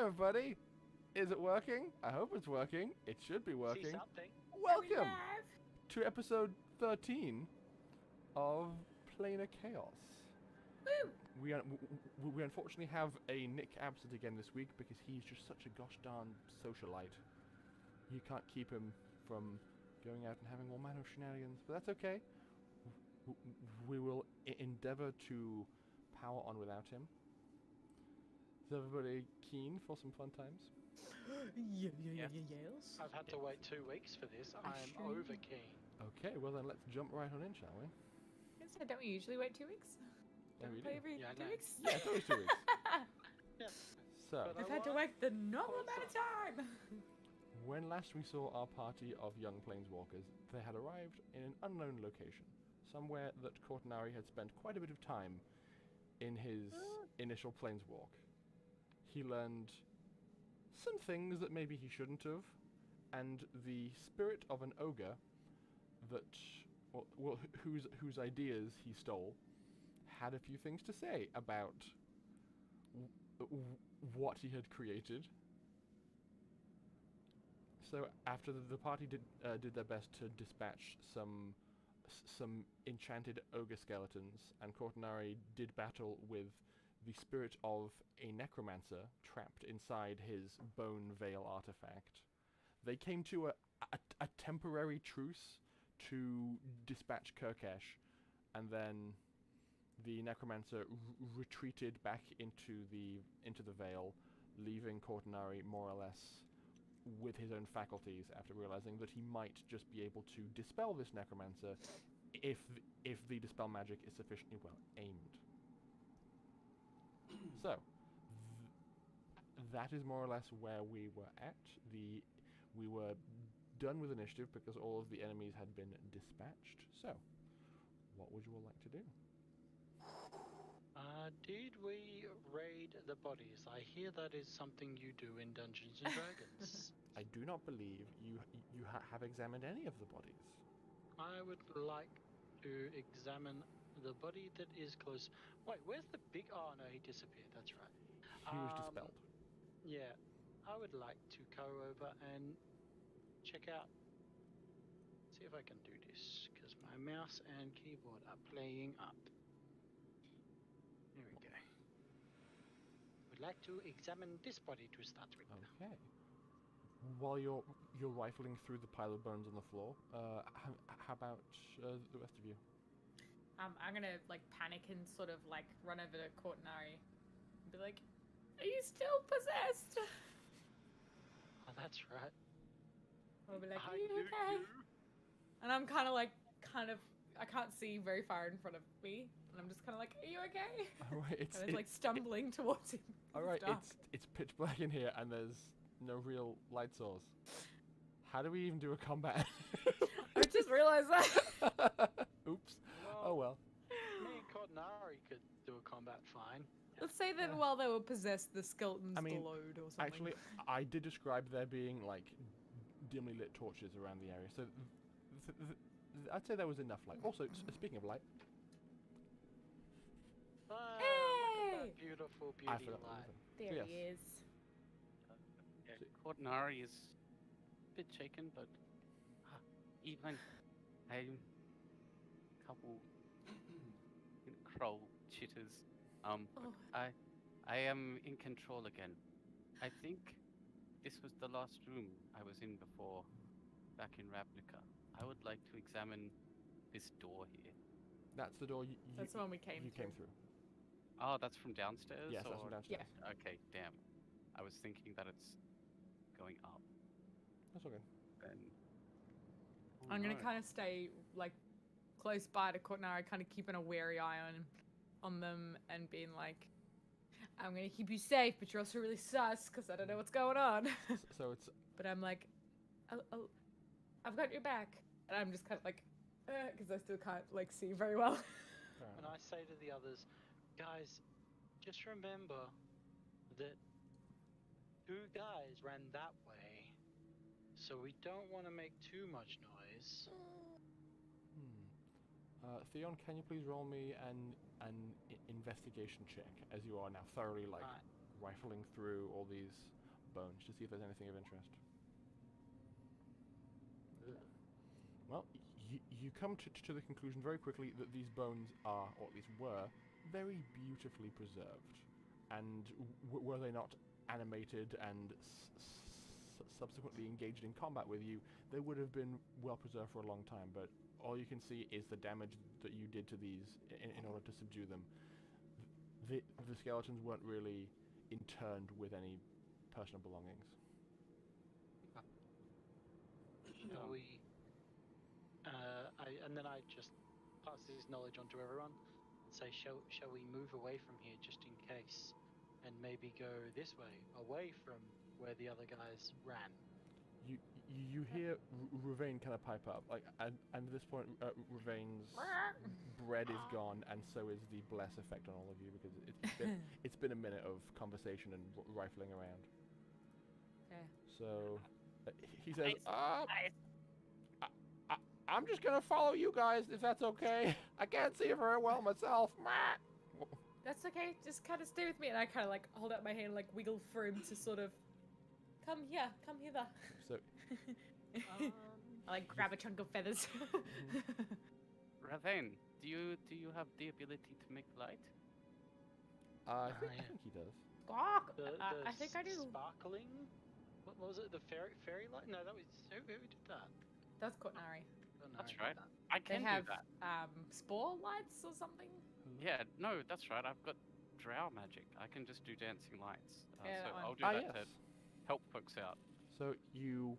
everybody! Is it working? I hope it's working. It should be working. See something? Welcome to episode 13 of Planar Chaos. Woo! We unfortunately have a Nick absent again this week because he's just such a gosh darn socialite. You can't keep him from going out and having all manner of shenanigans, but that's okay. We will endeavor to power on without him. Is everybody keen for some fun times? Yes. I've had to wait 2 weeks for this. I'm over keen. Okay, well then let's jump right on in, shall we? Yes, don't we usually wait 2 weeks? Yeah, Don't we we play do. every Yeah, I 2 know. weeks? Yeah, it's always 2 weeks. Yeah. So, But I've had to wait the normal amount of time. when last we saw our party of young planeswalkers, they had arrived in an unknown location, somewhere that Cortinari had spent quite a bit of time in his initial planeswalk. He learned some things that maybe he shouldn't have, and the spirit of an ogre that, whose ideas he stole, had a few things to say about what he had created. So after the party did their best to dispatch some enchanted ogre skeletons, and Cortinari did battle with the spirit of a necromancer trapped inside his bone veil artifact, they came to a temporary truce to dispatch Kurkesh, and then the necromancer retreated back into the veil, leaving Cortinari more or less with his own faculties after realizing that he might just be able to dispel this necromancer if the dispel magic is sufficiently well aimed. So, that is more or less where we were at. We were done with initiative because all of the enemies had been dispatched. So, what would you all like to do? Did we raid the bodies? I hear that is something you do in Dungeons and Dragons. I do not believe you have examined any of the bodies. I would like to examine the body that is close. Wait, where's the big... Oh, no, he disappeared. That's right. He was dispelled. Yeah, I would like to go over and check out. See if I can do this, because my mouse and keyboard are playing up. There we go. Would like to examine this body to start with. Okay. While you're rifling through the pile of bones on the floor, how about the rest of you? I'm gonna like panic and sort of like run over to Cortinari and be like, "Are you still possessed?" Oh, that's right. I'll be like, I "Are you do okay?" you. And I'm I can't see very far in front of me, and I'm just kind of like, "Are you okay?" All right, And it's like stumbling towards him. all right, dark. it's pitch black in here, and there's no real light source. How do we even do a combat? I just realized that. Oops. Well, Oh well. Me and Cortinari could do a combat fine. Let's say that while they were possessed, the skeletons I mean, glowed or something. Actually, I did describe there being like dimly lit torches around the area, so I'd say there was enough light. Also, speaking of light, Ah, look at Hey! that beautiful I beauty forgot light. there yes. he is. Yeah, Cortinari is a bit shaken, but even I'm a couple crow chitters. Oh. I am in control again. I think this was the last room I was in before, back in Ravnica. I would like to examine this door here. that's the door That's the one we came through. Oh, that's from downstairs? Yes, that's or- from downstairs. Okay, damn. I was thinking that it's going up. That's all good. Then I'm gonna kind of stay like close by to Cortinari, kind of keeping a wary eye on them and being like, "I'm gonna keep you safe, but you're also really sus because I don't know what's going on." So it's But I'm like, oh, I've got your back, and I'm just kind of like, because I still can't like see very well. fair And enough. I say to the others, guys, just remember that 2 guys ran that way, so we don't want to make too much noise. Theon, can you please roll me an investigation check, as you are now thoroughly like Right. rifling through all these bones to see if there's anything of interest. Well, you come to the conclusion very quickly that these bones are, or at least were, very beautifully preserved. And were they not animated and subsequently engaged in combat with you, they would have been well preserved for a long time. But all you can see is the damage that you did to these in order to subdue them. The skeletons weren't really interned with any personal belongings. Shall we? And then I just pass this knowledge on to everyone and say, shall we move away from here just in case, and maybe go this way, away from where the other guys ran? You hear Ravain kind of pipe up, like, and at this point, Ravain's bread is gone, and so is the bless effect on all of you, because it's been a minute of conversation and rifling around. Okay. So he says, I'm just gonna follow you guys if that's okay. I can't see very well myself. That's okay. Just kind of stay with me, and I kind of like hold out my hand, like wiggle for him to sort of come here, come hither. So I like grab a chunk of feathers. Ravain, do you have the ability to make light? I think he does. Squawk! The I think I do. Sparkling? What was it? The fairy light? No, that was who did that? That's Kortnari. That's right. I They can have do that. spore lights or something. Yeah, no, that's right. I've got drow magic. I can just do dancing lights. Yeah, so that one. I'll do that Yes. to help folks out. So you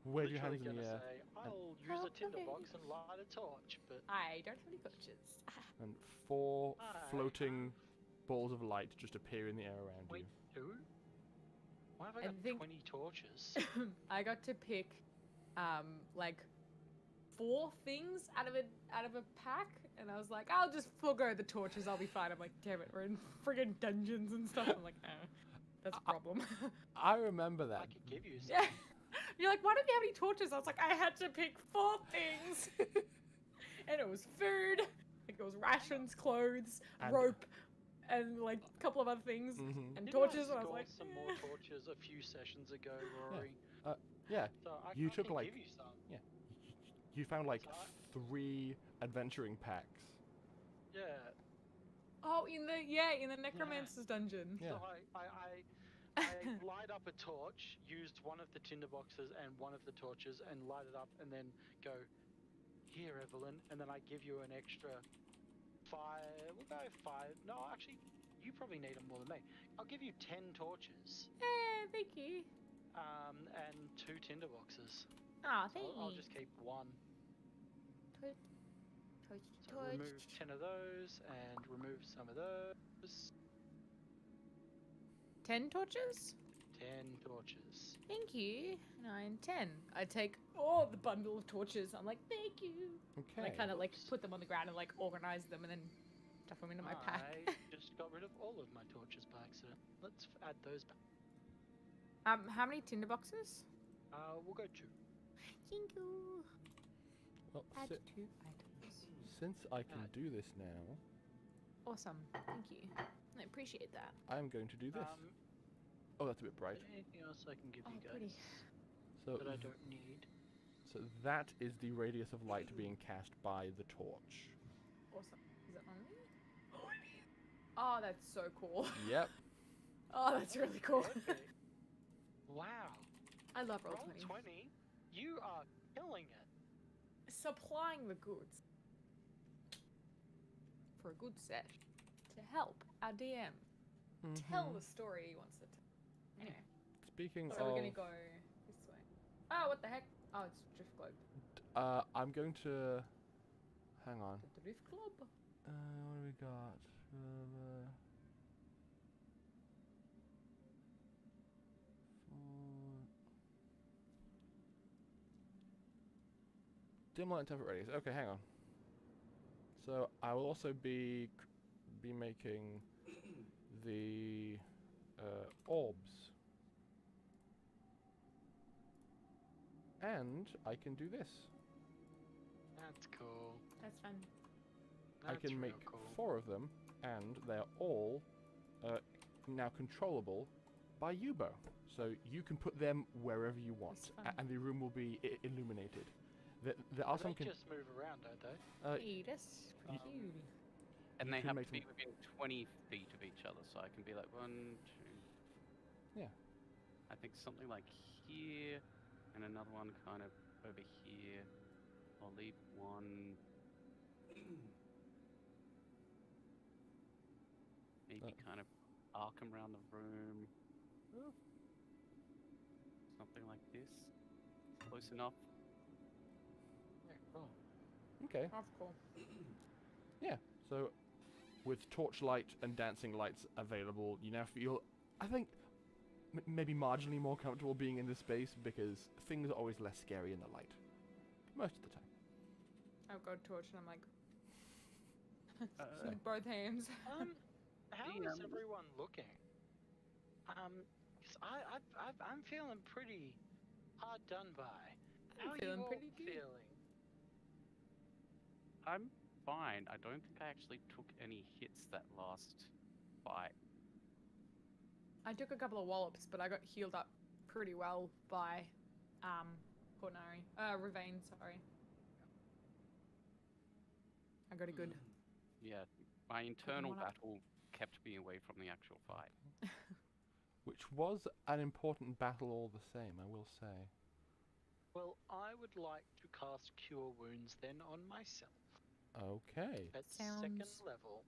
wave your hands in the air, Say, I'll use a tinderbox and light a torch, but I don't have any torches. and 4 I floating balls of light just appear in the air around wait, you. who? Why have I I got think- 20 torches? I got to pick, like 4 things out of a pack, and I was like, I'll just forego the torches. I'll be fine. I'm like, damn it, we're in friggin' dungeons and stuff. I'm like, that's a problem. I remember that. I could give you some. Yeah. You're like, why don't you have any torches? I was like, I had to pick 4 things, and it was food, like it was rations, clothes, And- rope, and like a couple of other things, Mhm. and Didn't torches. I And I was score like, some more torches a few sessions ago, Rory. Yeah, So I You can took, like- give you some. you found like So 3 adventuring packs. Yeah. oh, in the necromancer's dungeon. Yeah. So I light up a torch, used one of the tinderboxes and one of the torches, and light it up, and then go, here, Evelyn, and then I give you an extra 5. We'll go 5. No, actually, you probably need them more than me. I'll give you 10 torches, Thank you. and 2 tinderboxes. Ah, So thank I'll you. just keep 1. Torch, So remove 10 of those, and remove some of those. 10 torches? 10 torches. Thank you. 9, 10. I take the bundle of torches. I'm like, thank you. Okay. And I kind of like Oops. put them on the ground and like organize them and then stuff them into my pack. I just got rid of all of my torches by accident. Let's add those back. How many tinderboxes? We'll go 2. Thank you. Well, Add 2 items. since I can do this now, Awesome. Thank you. I appreciate that. I'm going to do this. Oh, that's a bit bright. Anything else I can give Oh, you guys pretty. So that I don't need? So that is the radius of light being cast by the torch. Awesome. Is it on me? Oh, that's so cool. Yep. Oh, that's really cool. Perfect. Wow. I love Roll Roll20. 20. You are killing it. Supplying the goods for a good set to help our DM tell the story he wants to tell. Anyway, Speaking so we're of, gonna go this way. Oh, what the heck? Oh, it's Drift Globe. I'm going to hang on. The Drift Globe. What do we got? Dim light and temperate radius. Okay, hang on. So I will also be making the orbs, and I can do this. That's cool. That's fun. I That's can real make cool. 4 of them, and they're all now controllable by Yubo. So you can put them wherever you want, That's fun. and the room will be illuminated. There are some. They just move around, don't they? Hey, that's pretty cute. And You they can have make to be them- within 20 feet of each other, so I can be like 1, 2. Yeah. I think something like here, and another one kind of over here. I'll leave one. Maybe kind of arc 'em around the room. Something like this. Close enough. Yeah, cool. Okay. That's cool. Yeah. So, with torchlight and dancing lights available, you now feel, I think, maybe marginally more comfortable being in this space because things are always less scary in the light. Most of the time. I've got a torch and I'm like, Uh, in both hands. How is everyone looking? 'Cause I'm feeling pretty hard done by. How are feeling you all pretty good. feeling? I'm fine. I don't think I actually took any hits that last fight. I took a couple of wallops, but I got healed up pretty well by Cornari. Ravane, sorry. I got a good. Yeah, my internal one up. battle kept me away from the actual fight. Which was an important battle all the same, I will say. Well, I would like to cast Cure Wounds then on myself Okay. at second Sounds- level.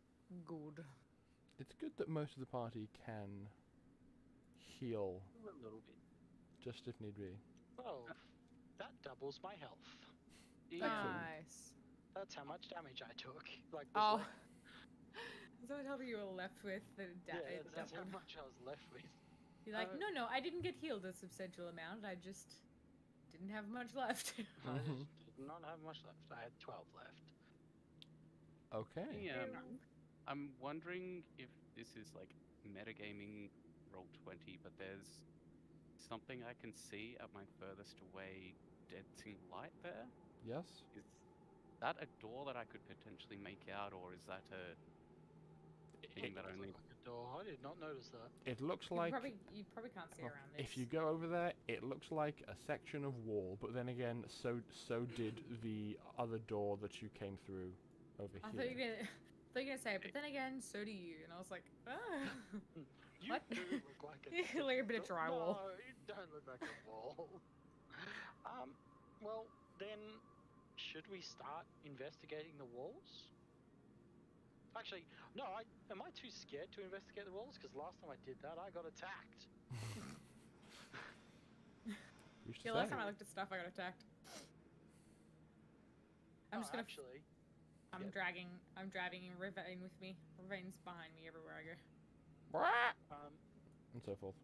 Good. It's good that most of the party can heal A little bit. just if need be. 12. That doubles my health. Nice. That's how much damage I took. Like, Oh. like Is that what you were left with? The yeah, that's how doubled? much I was left with. You're like, Uh, no, I didn't get healed a substantial amount. I just didn't have much left. I just did not have much left. I had 12 left. Okay. Yeah, I'm wondering if this is like metagaming Roll20, but there's something I can see at my furthest away dancing light there. Yes? Is that a door that I could potentially make out, or is that a thing that Doesn't only... look like a door. I did not notice that. It looks You like... probably can't see well, around this. if you go over there, it looks like a section of wall, but then again, so did the other door that you came through over I here. thought you were gonna say it, but then again, so do you. And I was like, ah. You What? do look like a Like a bit of drywall. No, you don't look like a wall. Well, then, should we start investigating the walls? Actually, no, am I too scared to investigate the walls? Because last time I did that, I got attacked. Who's to Yeah, last say? time I looked at stuff, I got attacked. I'm just gonna. Actually, I'm yeah. dragging Ravane with me. Ravane's behind me everywhere I go. And so forth.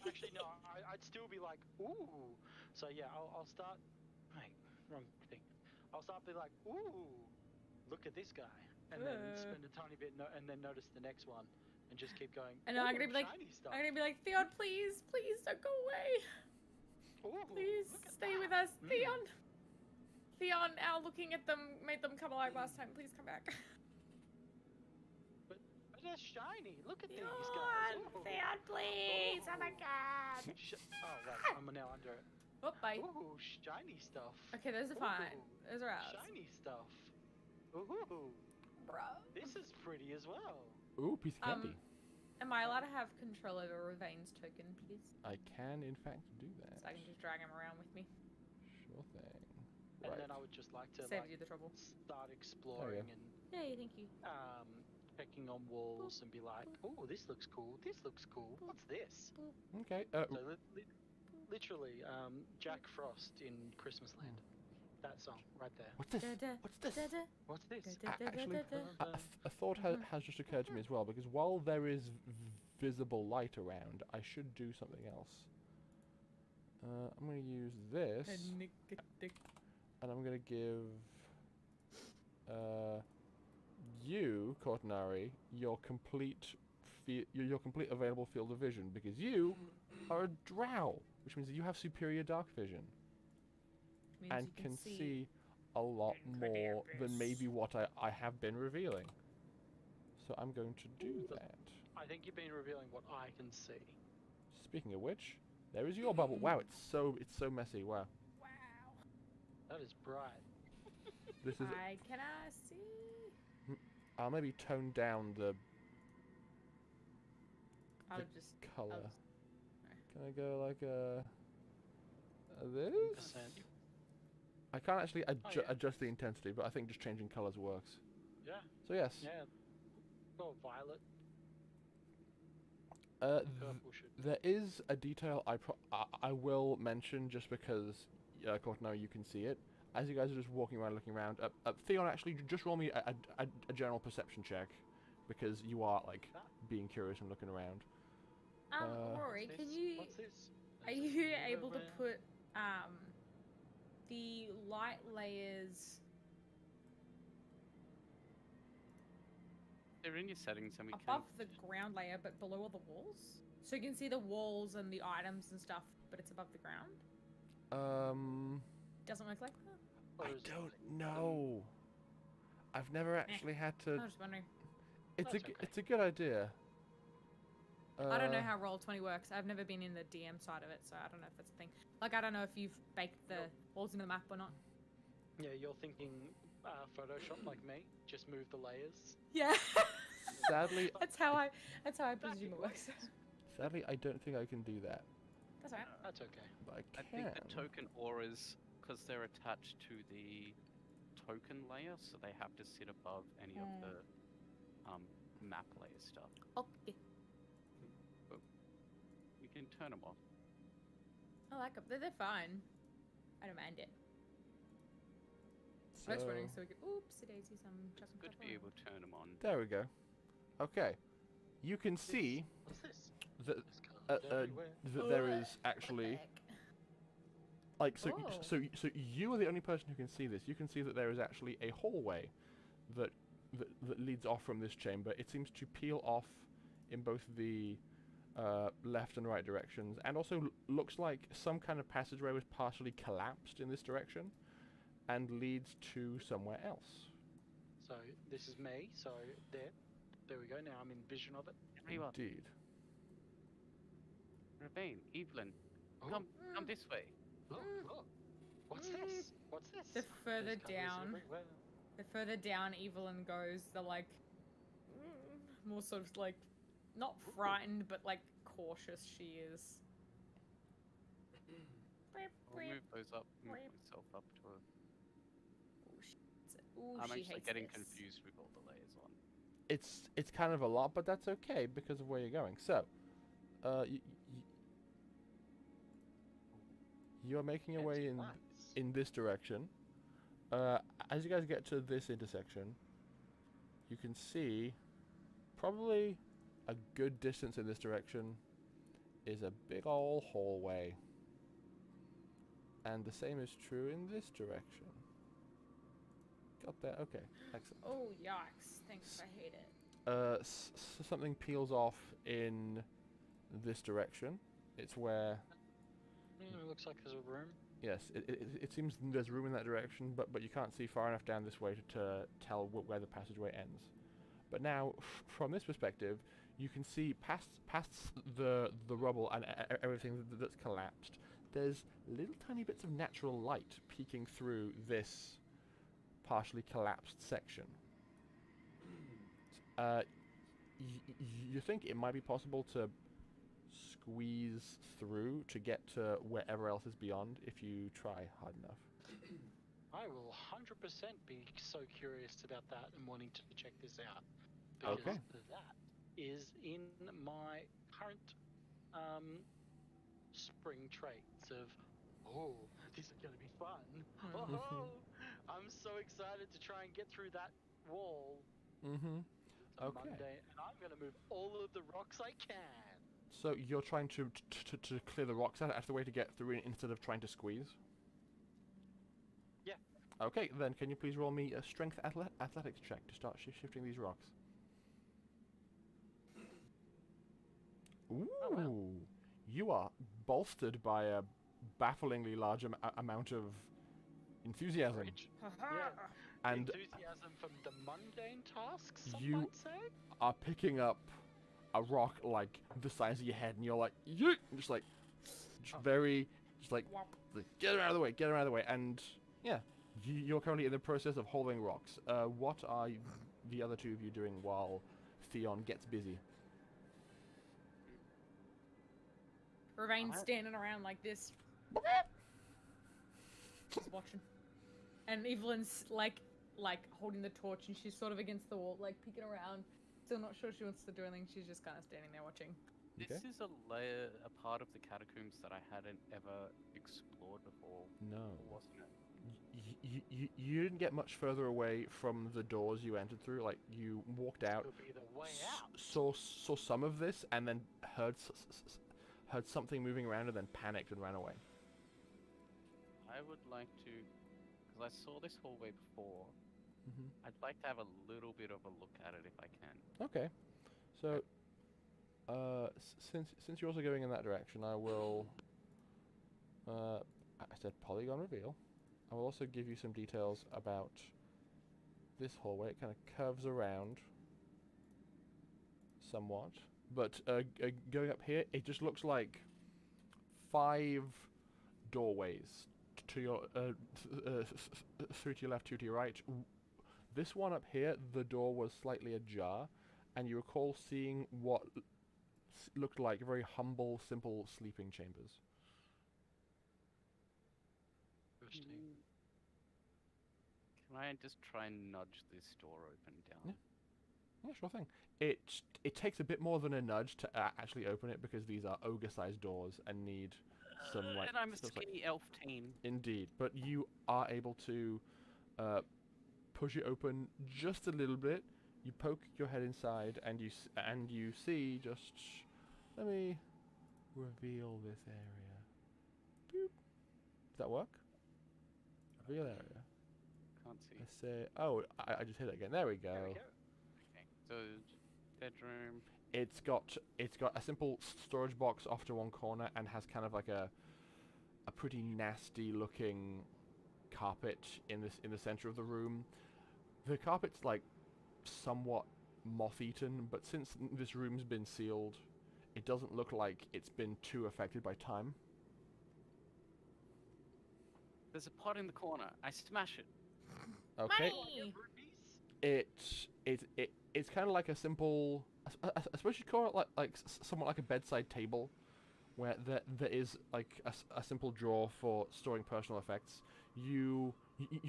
actually, no, I'd still be like, ooh. So yeah, I'll start. Wait, wrong thing. I'll start be like, ooh, look at this guy, and then spend a tiny bit, and then notice the next one, and just keep going. And I'm "Ooh, gonna be like, shiny stuff. I'm gonna be like, Theon, please don't go away. Ooh, Please look at stay that. with us, Theon. Theon, our looking at them made them come alive last time. Please come back. But they're shiny. Look at these Theon, guys. Ooh. Theon, please. Oh my god. Oh wait, I'm now under it. Oh, bye. Ooh, shiny stuff. Okay, those are fine. Ooh, Those are ours. Shiny stuff. Ooh, Bro. this is pretty as well. Ooh, piece of candy. Am I allowed to have control over Ravane's token, please? I can, in fact, do that. So I can just drag him around with me. Sure thing. And Right. then I would just like to Saves like, you the trouble. start exploring and Yay, thank you. checking on walls and be like, oh, this looks cool. This looks cool. What's this? Okay. So literally, Jack Frost in Christmas Land. That song right there. What's this? Da-da, What's this? da-da, What's this? Actually, da-da-da-da-da. a thought has just occurred to me as well, because while there is visible light around, I should do something else. I'm going to use this, and I'm going to give you, Cortinari, your complete available field of vision, because you are a drow, which means that you have superior dark vision Means and you can see a lot into the more than abyss. maybe what I have been revealing. So I'm going to do that. I think you've been revealing what I can see. Speaking of which, there is your bubble. Wow, it's so messy. Wow. Wow. That is bright. This is. Can I see? I'll maybe tone down the I'll just color. just- Can I go like this? 10%. I can't actually yeah. adjust the intensity, but I think just changing colors works. Yeah. So yes, Yeah. Well, violet. th Purple should. there is a detail I will mention just because, Cortana, you can see it. As you guys are just walking around, looking around, Theon, actually, just roll me a general perception check, because you are like being curious and looking around. Rory, What's can this? you? What's this? Are you able to put the light layers They're in your settings, and we above can. the ground layer but below all the walls? So you can see the walls and the items and stuff, but it's above the ground? Doesn't work like that? Or I is it don't like- know. I've never actually had I to. was just wondering. It's That's okay. it's a good idea. I don't know how Roll20 works. I've never been in the DM side of it, so I don't know if that's a thing. Like, I don't know if you've baked the walls into the map or not. Yeah, you're thinking Photoshop like me. Just move the layers. Yeah. Sadly, that's how I presume it works. sadly, I don't think I can do that. That's alright. That's okay. But I I can. think the token auras, because they're attached to the token layer, so they have to sit above any of the map layer stuff. Okay. You can turn them off. I like them. They're fine. I don't mind it. I was wondering so we could. Oopsie daisy, some chuck It's good to be able to turn them on. There we go. Okay, you can see What's this? that There's colours everywhere. that there is actually like so Oh. so you are the only person who can see this. You can see that there is actually a hallway that leads off from this chamber. It seems to peel off in both the left and right directions, and also looks like some kind of passageway was partially collapsed in this direction and leads to somewhere else. So this is me. So there we go. Now I'm in vision of it. There you are. Indeed. Ravine, Evelyn, Oh, come this way. look, look. What's this? What's this? The further There's colours down, everywhere. the further down Evelyn goes, the like more sort of like not frightened but like cautious she is. I'll move those up. Move myself up to a. Ooh, I'm she actually hates getting this. confused with all the layers on. It's kind of a lot, but that's okay because of where you're going. So, you're making your way Fancy in lights. this direction. As you guys get to this intersection, you can see probably a good distance in this direction is a big ol' hallway. And the same is true in this direction. Got that? Okay, excellent. Oh yikes! Thanks, I hate it. Something peels off in this direction. It's where, It looks like there's a room. yes, it seems there's room in that direction, but you can't see far enough down this way to tell where the passageway ends. But now, from this perspective, you can see past the rubble and everything that's collapsed. There's little tiny bits of natural light peeking through this partially collapsed section. You think it might be possible to squeeze through to get to wherever else is beyond if you try hard enough. I will 100% be so curious about that and wanting to check this out. Because Okay. that is in my current spring traits of, oh, this is going to be fun. Oh, I'm so excited to try and get through that wall. Mm-hmm. It's a Okay. Monday, and I'm going to move all of the rocks I can. So you're trying to clear the rocks out as the way to get through it instead of trying to squeeze? Yeah. Okay, then can you please roll me a strength athletics check to start shifting these rocks? Ooh, wow. You are bolstered by a bafflingly large amount of enthusiasm. Courage. Haha. And enthusiasm from the mundane tasks, some You- might say. are picking up a rock like the size of your head, and you're like, yeet! Just like, just very, just like, get him out of the way, get him out of the way. And yeah, you're currently in the process of hauling rocks. What are the other two of you doing while Theon gets busy? Ravain's I- standing around like this. Just watching. And Evelyn's like holding the torch, and she's sort of against the wall, like peeking around. Still not sure she wants to do anything. She's just kind of standing there watching. This Okay. is a layer, a part of the catacombs that I hadn't ever explored before, No. wasn't it? You didn't get much further away from the doors you entered through. Like, you walked out, Could be the way out. saw some of this, and then heard something moving around, and then panicked and ran away. I would like to, because I saw this hallway before. Mm-hmm. I'd like to have a little bit of a look at it if I can. Okay, so since you're also going in that direction, I will. I said polygon reveal. I will also give you some details about this hallway. It kind of curves around somewhat, but going up here, it just looks like 5 doorways to your three to your left, 2 to your right. This one up here, the door was slightly ajar, and you recall seeing what looked like very humble, simple sleeping chambers. Interesting. Can I just try and nudge this door open down? Yeah, sure thing. It takes a bit more than a nudge to actually open it, because these are ogre-sized doors and need some like. And I'm a stuff like- skinny elf teen. Indeed, but you are able to push it open just a little bit. You poke your head inside, and you see just. Let me reveal this area. Boop. Does that work? Reveal area. Can't see. I say. Oh, I just hit it again. There we go. There we go. Okay, so bedroom. It's got a simple storage box off to one corner, and has kind of like a pretty nasty looking carpet in the center of the room. The carpet's like somewhat moth-eaten, but since this room's been sealed, it doesn't look like it's been too affected by time. There's a pot in the corner. I smash it. Okay. Money! It's kind of like a simple, I suppose you'd call it like somewhat like a bedside table, where there is like a simple drawer for storing personal effects. You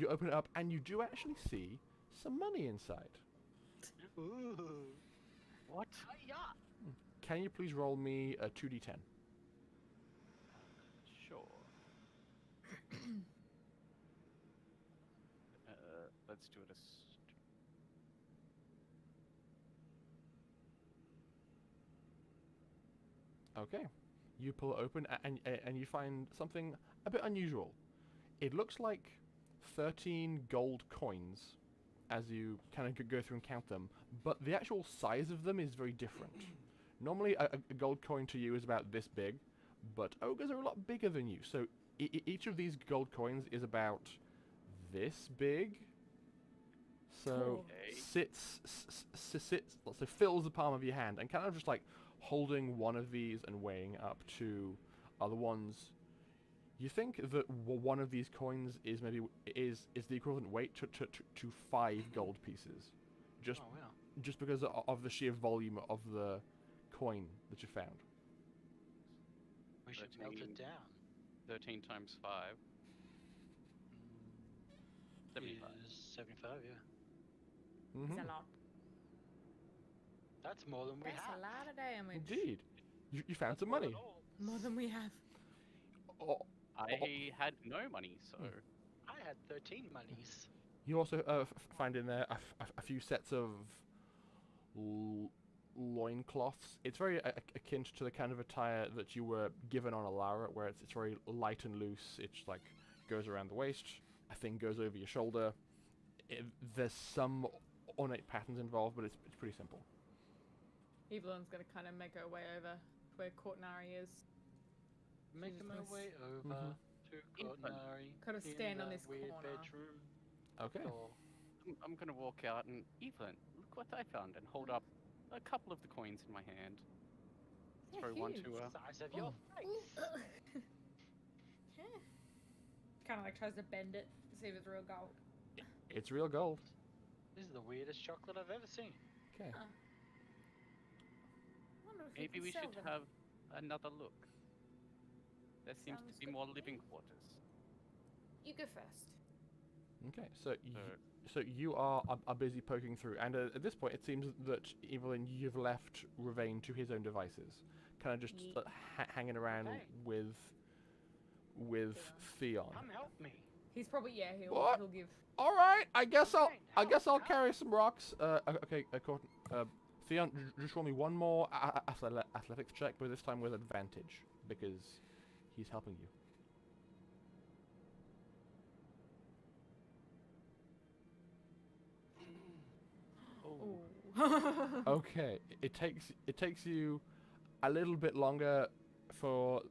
open it up, and you do actually see some money inside. Ooh. What? Yeah. Can you please roll me a 2d10? Sure. Let's do it as. Okay. You pull it open, and you find something a bit unusual. It looks like 13 gold coins as you kind of go through and count them, but the actual size of them is very different. Normally, a gold coin to you is about this big, but ogres are a lot bigger than you. So each of these gold coins is about this big. So Cool. Okay. so fills the palm of your hand, and kind of just like holding one of these and weighing up to other ones. You think that one of these coins is maybe is the equivalent weight to 5 gold pieces, just Oh wow. just because of the sheer volume of the coin that you found. We should melt 13. it down. 13 times 5. 75. Is 75, yeah. Mm-hmm. It's a lot. That's more than we That's have. a lot of damage. Indeed, you found some More money. than all. More than we have. Oh, I had no money, so. I had 13 monies. you also find in there a few sets of loincloths. It's very akin to the kind of attire that you were given on Alara, where it's very light and loose. It's like goes around the waist, a thing goes over your shoulder. There's some ornate patterns involved, but it's pretty simple. Evelyn's gonna kind of make her way over to where Cortnari is. Making my Jesus. way over Mhm. to Infant. Cortnari. Gotta stand on in this that weird corner. bedroom Okay. door. I'm gonna walk out and Evelyn, look what I found, and hold up a couple of the coins in my hand. They're Throw one huge. to her. Size of your face. Kind of like tries to bend it to see if it's real gold. It's real gold. This is the weirdest chocolate I've ever seen. Okay. Huh. Wonder if Maybe can we sell should them. have another look. There seems Sounds to be good more to living me. quarters. You go first. Okay, so you are busy poking through, and at this point, it seems that Evelyn, you've left Ravain to his own devices, kind of just Ye- hanging around Okay. with Theon. Come help me. He's probably What? he'll give. All right, I guess Ravain, I'll help. carry some rocks. Okay, Theon, just roll me one more athletics check, but this time with advantage because he's helping you. Oh. Okay, it takes you a little bit longer for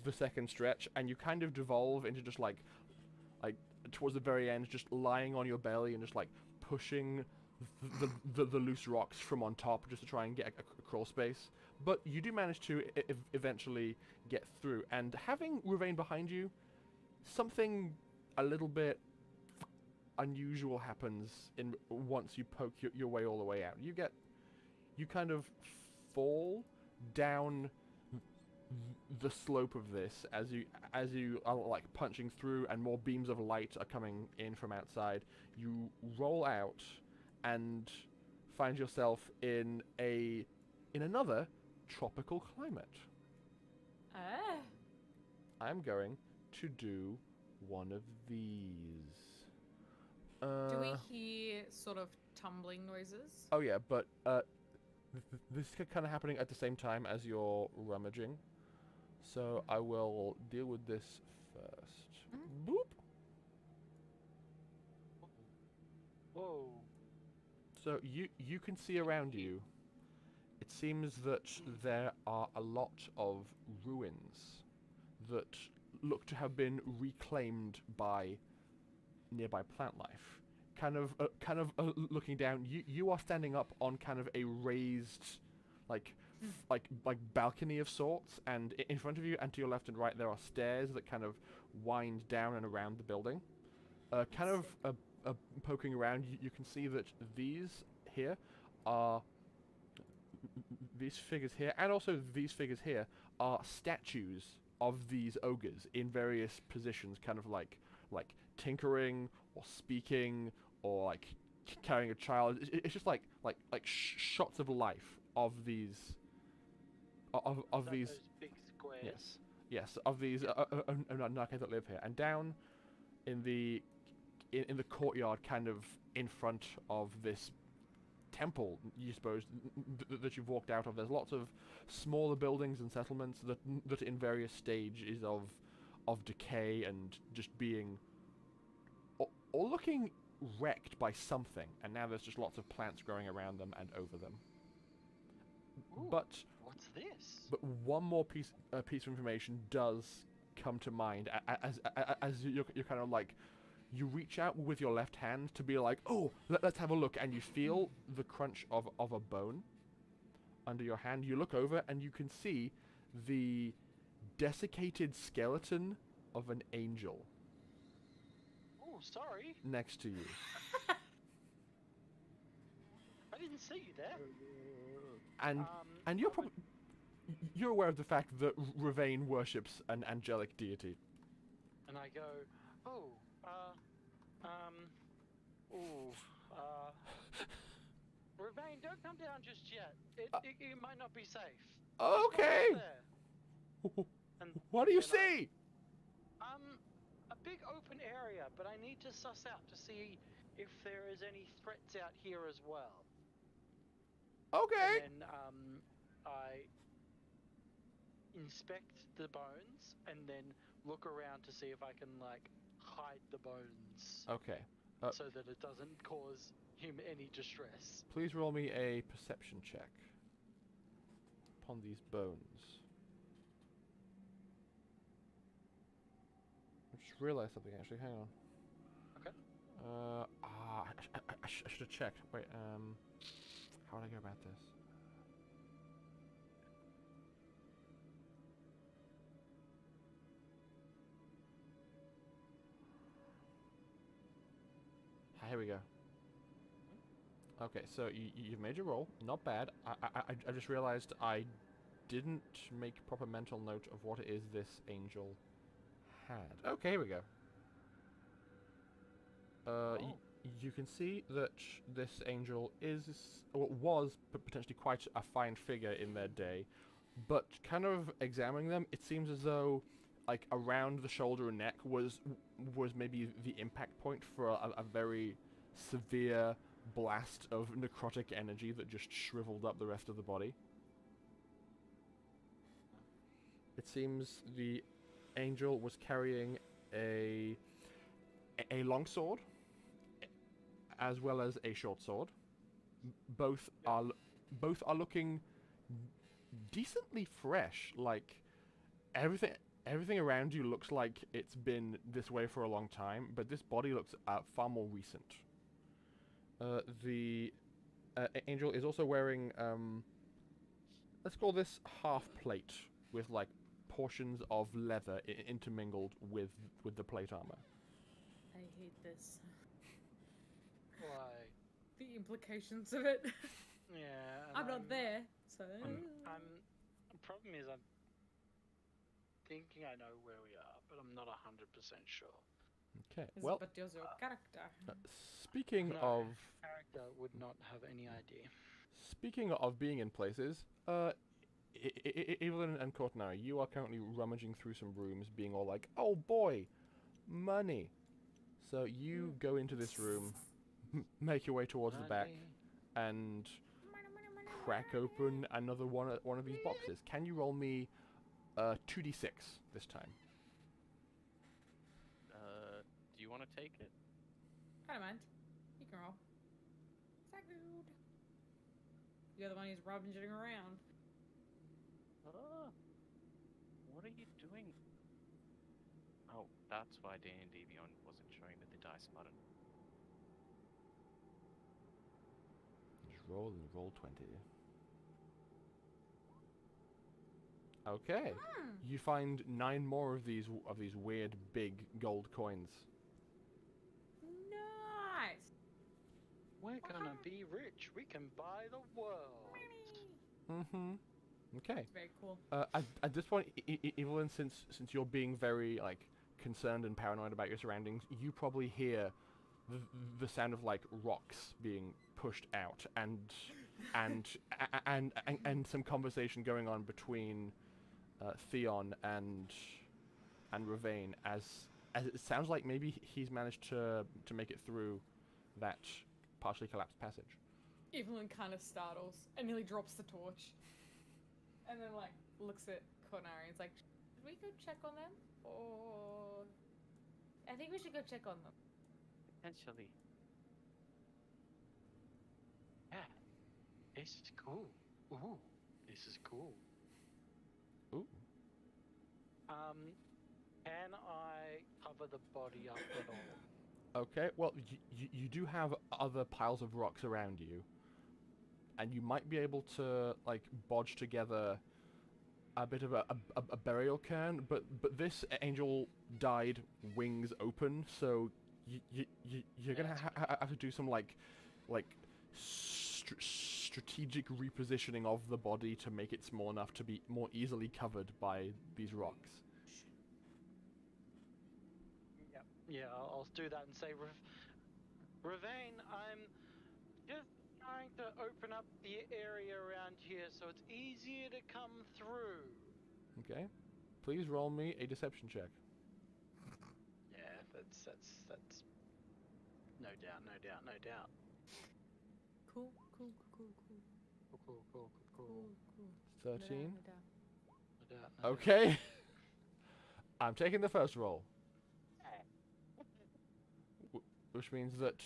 the second stretch, and you kind of devolve into just like towards the very end, just lying on your belly and just like pushing the loose rocks from on top just to try and get a crawl space. But you do manage to eventually get through, and having Ravain behind you, something a little bit unusual happens once you poke your way all the way out. You kind of fall down the slope of this as you are like punching through, and more beams of light are coming in from outside. You roll out and find yourself in another tropical climate. Ah. I'm going to do one of these. Do we hear sort of tumbling noises? Oh yeah, but this is kind of happening at the same time as you're rummaging. So I will deal with this first. Boop. Whoa. So you can see around you. It seems that there are a lot of ruins that look to have been reclaimed by nearby plant life. Kind of looking down, you are standing up on kind of a raised, like balcony of sorts, and in front of you and to your left and right there are stairs that kind of wind down and around the building. Poking around, you can see that these figures here, and also these figures here, are statues of these ogres in various positions, kind of like tinkering or speaking or like carrying a child. It's just like shots of life of these of Is that these. those big squares? Yes, of these Narcans that live here, and down in the courtyard, kind of in front of this temple, you suppose, that you've walked out of. There's lots of smaller buildings and settlements that in various stages of decay and just being or looking wrecked by something. And now there's just lots of plants growing around them and over them. Ooh, But what's this? one more piece of information does come to mind as you're kind of like, you reach out with your left hand to be like, oh, let's have a look, and you feel the crunch of a bone under your hand. You look over and you can see the desiccated skeleton of an angel Oh, sorry. next to you. I didn't see you there. And you're aware of the fact that Ravain worships an angelic deity. And I go, Ravain, don't come down just yet. It might not be safe. Okay. What's there? And What do you then see? A big open area, but I need to suss out to see if there is any threats out here as well. Okay. And then I inspect the bones and then look around to see if I can like hide the bones Okay. so that it doesn't cause him any distress. Please roll me a perception check upon these bones. I just realized something actually. Hang on. Okay. I should have checked. Wait, how would I go about this? Here we go. Okay, so you've made your roll. Not bad. I just realized I didn't make proper mental note of what it is this angel had. Okay, here we go. You can see that this angel was potentially quite a fine figure in their day, but kind of examining them, it seems as though like around the shoulder and neck was maybe the impact point for a very severe blast of necrotic energy that just shriveled up the rest of the body. It seems the angel was carrying a long sword as well as a short sword. Both are looking decently fresh. Like everything around you looks like it's been this way for a long time, but this body looks far more recent. The angel is also wearing let's call this half plate with like portions of leather intermingled with the plate armor. I hate this. Why? The implications of it. Yeah. I'm not there, so. The problem is I'm thinking I know where we are, but I'm not 100% sure. Okay. Is Well, it but your character. speaking No. of Character would not have any idea. speaking of being in places, Evelyn and Cortanari, you are currently rummaging through some rooms, being all like, "Oh boy, money." So you go into this room, make your way towards the back, and crack open another one of these boxes. Can you roll me 2d6 this time? Do you want to take it? I don't mind. You can roll. Good. You're the one who's rummaging around. What are you doing? Oh, that's why D&D Beyond wasn't showing me the dice button. Just roll and roll 20. Okay. You find 9 more of these weird big gold coins. Nice. We're gonna be rich. We can buy the world. Mm-hmm. Okay. It's very cool. At this point, Evelyn, since you're being very like concerned and paranoid about your surroundings, you probably hear the sound of like rocks being pushed out and some conversation going on between Theon and Ravane as it sounds like maybe he's managed to make it through that partially collapsed passage. Evelyn kind of startles and nearly drops the torch. And then, like, looks at Cornari and is like, should we go check on them? Or... I think we should go check on them. Potentially. Yeah. This is cool. Ooh. This is cool. Ooh. Can I cover the body up at all? Okay, well, you do have other piles of rocks around you, and you might be able to like bodge together a bit of a burial cairn, but this angel died wings open, so you're gonna have to do some like strategic repositioning of the body to make it small enough to be more easily covered by these rocks. Yeah, I'll do that and say, Ravane, I'm just trying to open up the area around here so it's easier to come through. Okay, please roll me a deception check. Yeah, that's no doubt. Cool. 13. No doubt. Okay. I'm taking the first roll. Which means that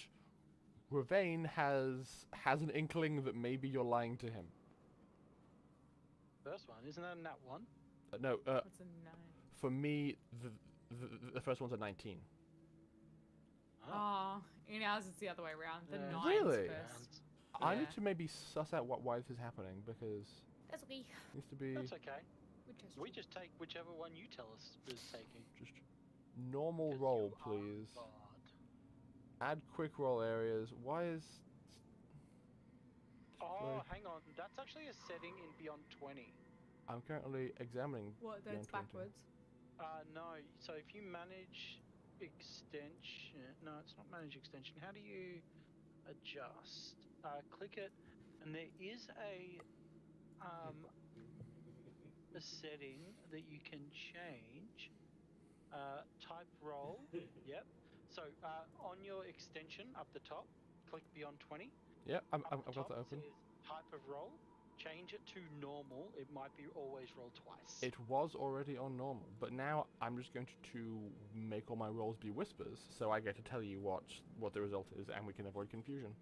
Ravane has an inkling that maybe you're lying to him. First one, isn't that a nat 1? No, What's a 9? for me, the first one's a 19. Oh, you know, ours is the other way around. The Yeah. nines Really? first. I need Yeah. to maybe suss out why this is happening, because That's okay. it needs to be That's okay. We trust We you. just take whichever one you tell us is taking. just normal 'Cause roll, you are please. God. Add quick roll areas. Why is... Oh, hang on. That's actually a setting in Beyond 20. I'm currently examining What? That Beyond it's 20. backwards. No. So if you manage extension, no, it's not manage extension. How do you adjust? Click it, and there is a setting that you can change. Type roll. Yep. So on your extension up the top, click Beyond 20. Yeah, I've Up the got top that open. says type of roll. Change it to normal. It might be always roll twice. It was already on normal, but now I'm just going to make all my rolls be whispers, so I get to tell you what the result is, and we can avoid confusion.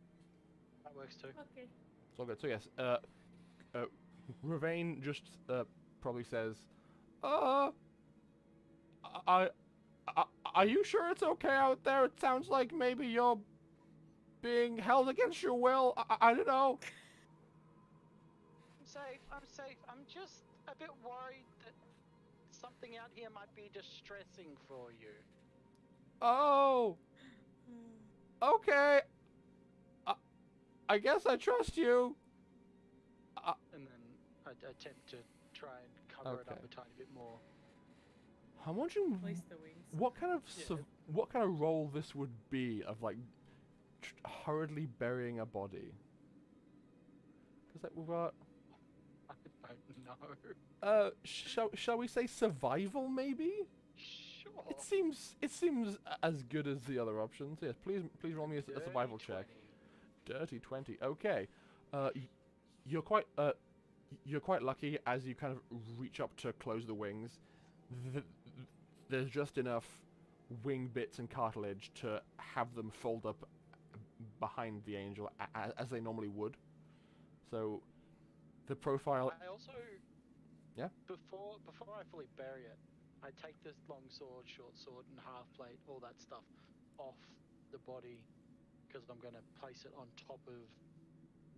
That works too. Okay. It's all good. So yes, Ravane just probably says, I, are you sure it's okay out there? It sounds like maybe you're being held against your will. I don't know. I'm safe. I'm safe. I'm just a bit worried that something out here might be distressing for you. Oh, okay. I guess I trust you. And then I attempt to try and cover it up Okay. a tiny bit more. I'm wondering Place the wings. what kind of Yeah. what kind of role this would be of like hurriedly burying a body. Because like we've got I don't know. shall we say survival maybe? Sure. It seems as good as the other options. Yes, please roll me a survival check. Dirty 20. Okay. You're quite lucky as you kind of reach up to close the wings. There's just enough wing bits and cartilage to have them fold up behind the angel as they normally would. So the profile. I also. Yeah? Before I fully bury it, I take this long sword, short sword, and half plate, all that stuff, off the body, because I'm going to place it on top of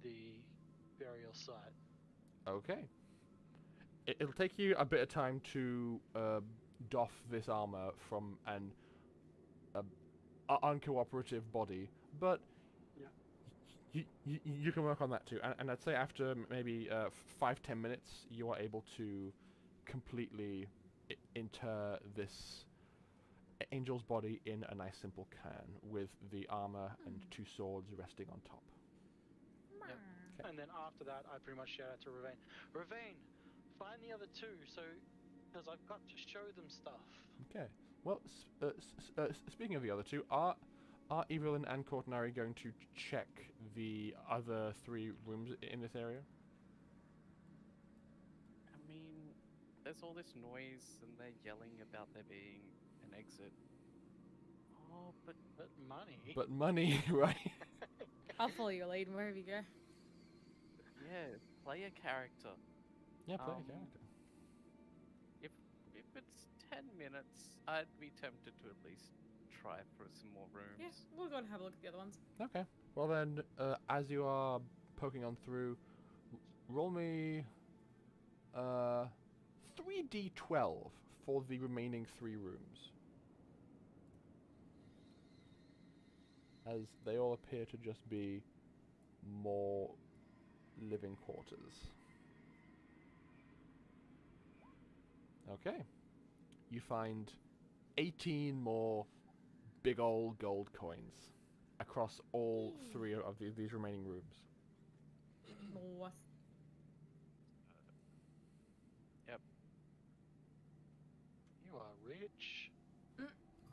the burial site. Okay. It'll take you a bit of time to doff this armor from an uncooperative body, but you can work on that too. And I'd say after maybe 5-10 minutes, you are able to completely inter this angel's body in a nice simple cairn with the armor and 2 swords resting on top. Yep. Okay. And then after that, I pretty much shout out to Ravane. Ravane, find the other 2, because I've got to show them stuff. Okay. Well, speaking of the other 2, are Evelyn and Cortinari going to check the other 3 rooms in this area? I mean, there's all this noise and they're yelling about there being an exit. Oh, but money. But money, right? I'll follow your lead wherever you go. yeah, play a character. Yeah, play a Um, character. If it's 10 minutes, I'd be tempted to at least try for some more rooms. Yeah, we'll go and have a look at the other ones. Okay. Well then, as you are poking on through, roll me 3d12 for the remaining 3 rooms. As they all appear to just be more living quarters. Okay. You find 18 more big old gold coins across all 3 of these remaining rooms. North. Yep. You are rich.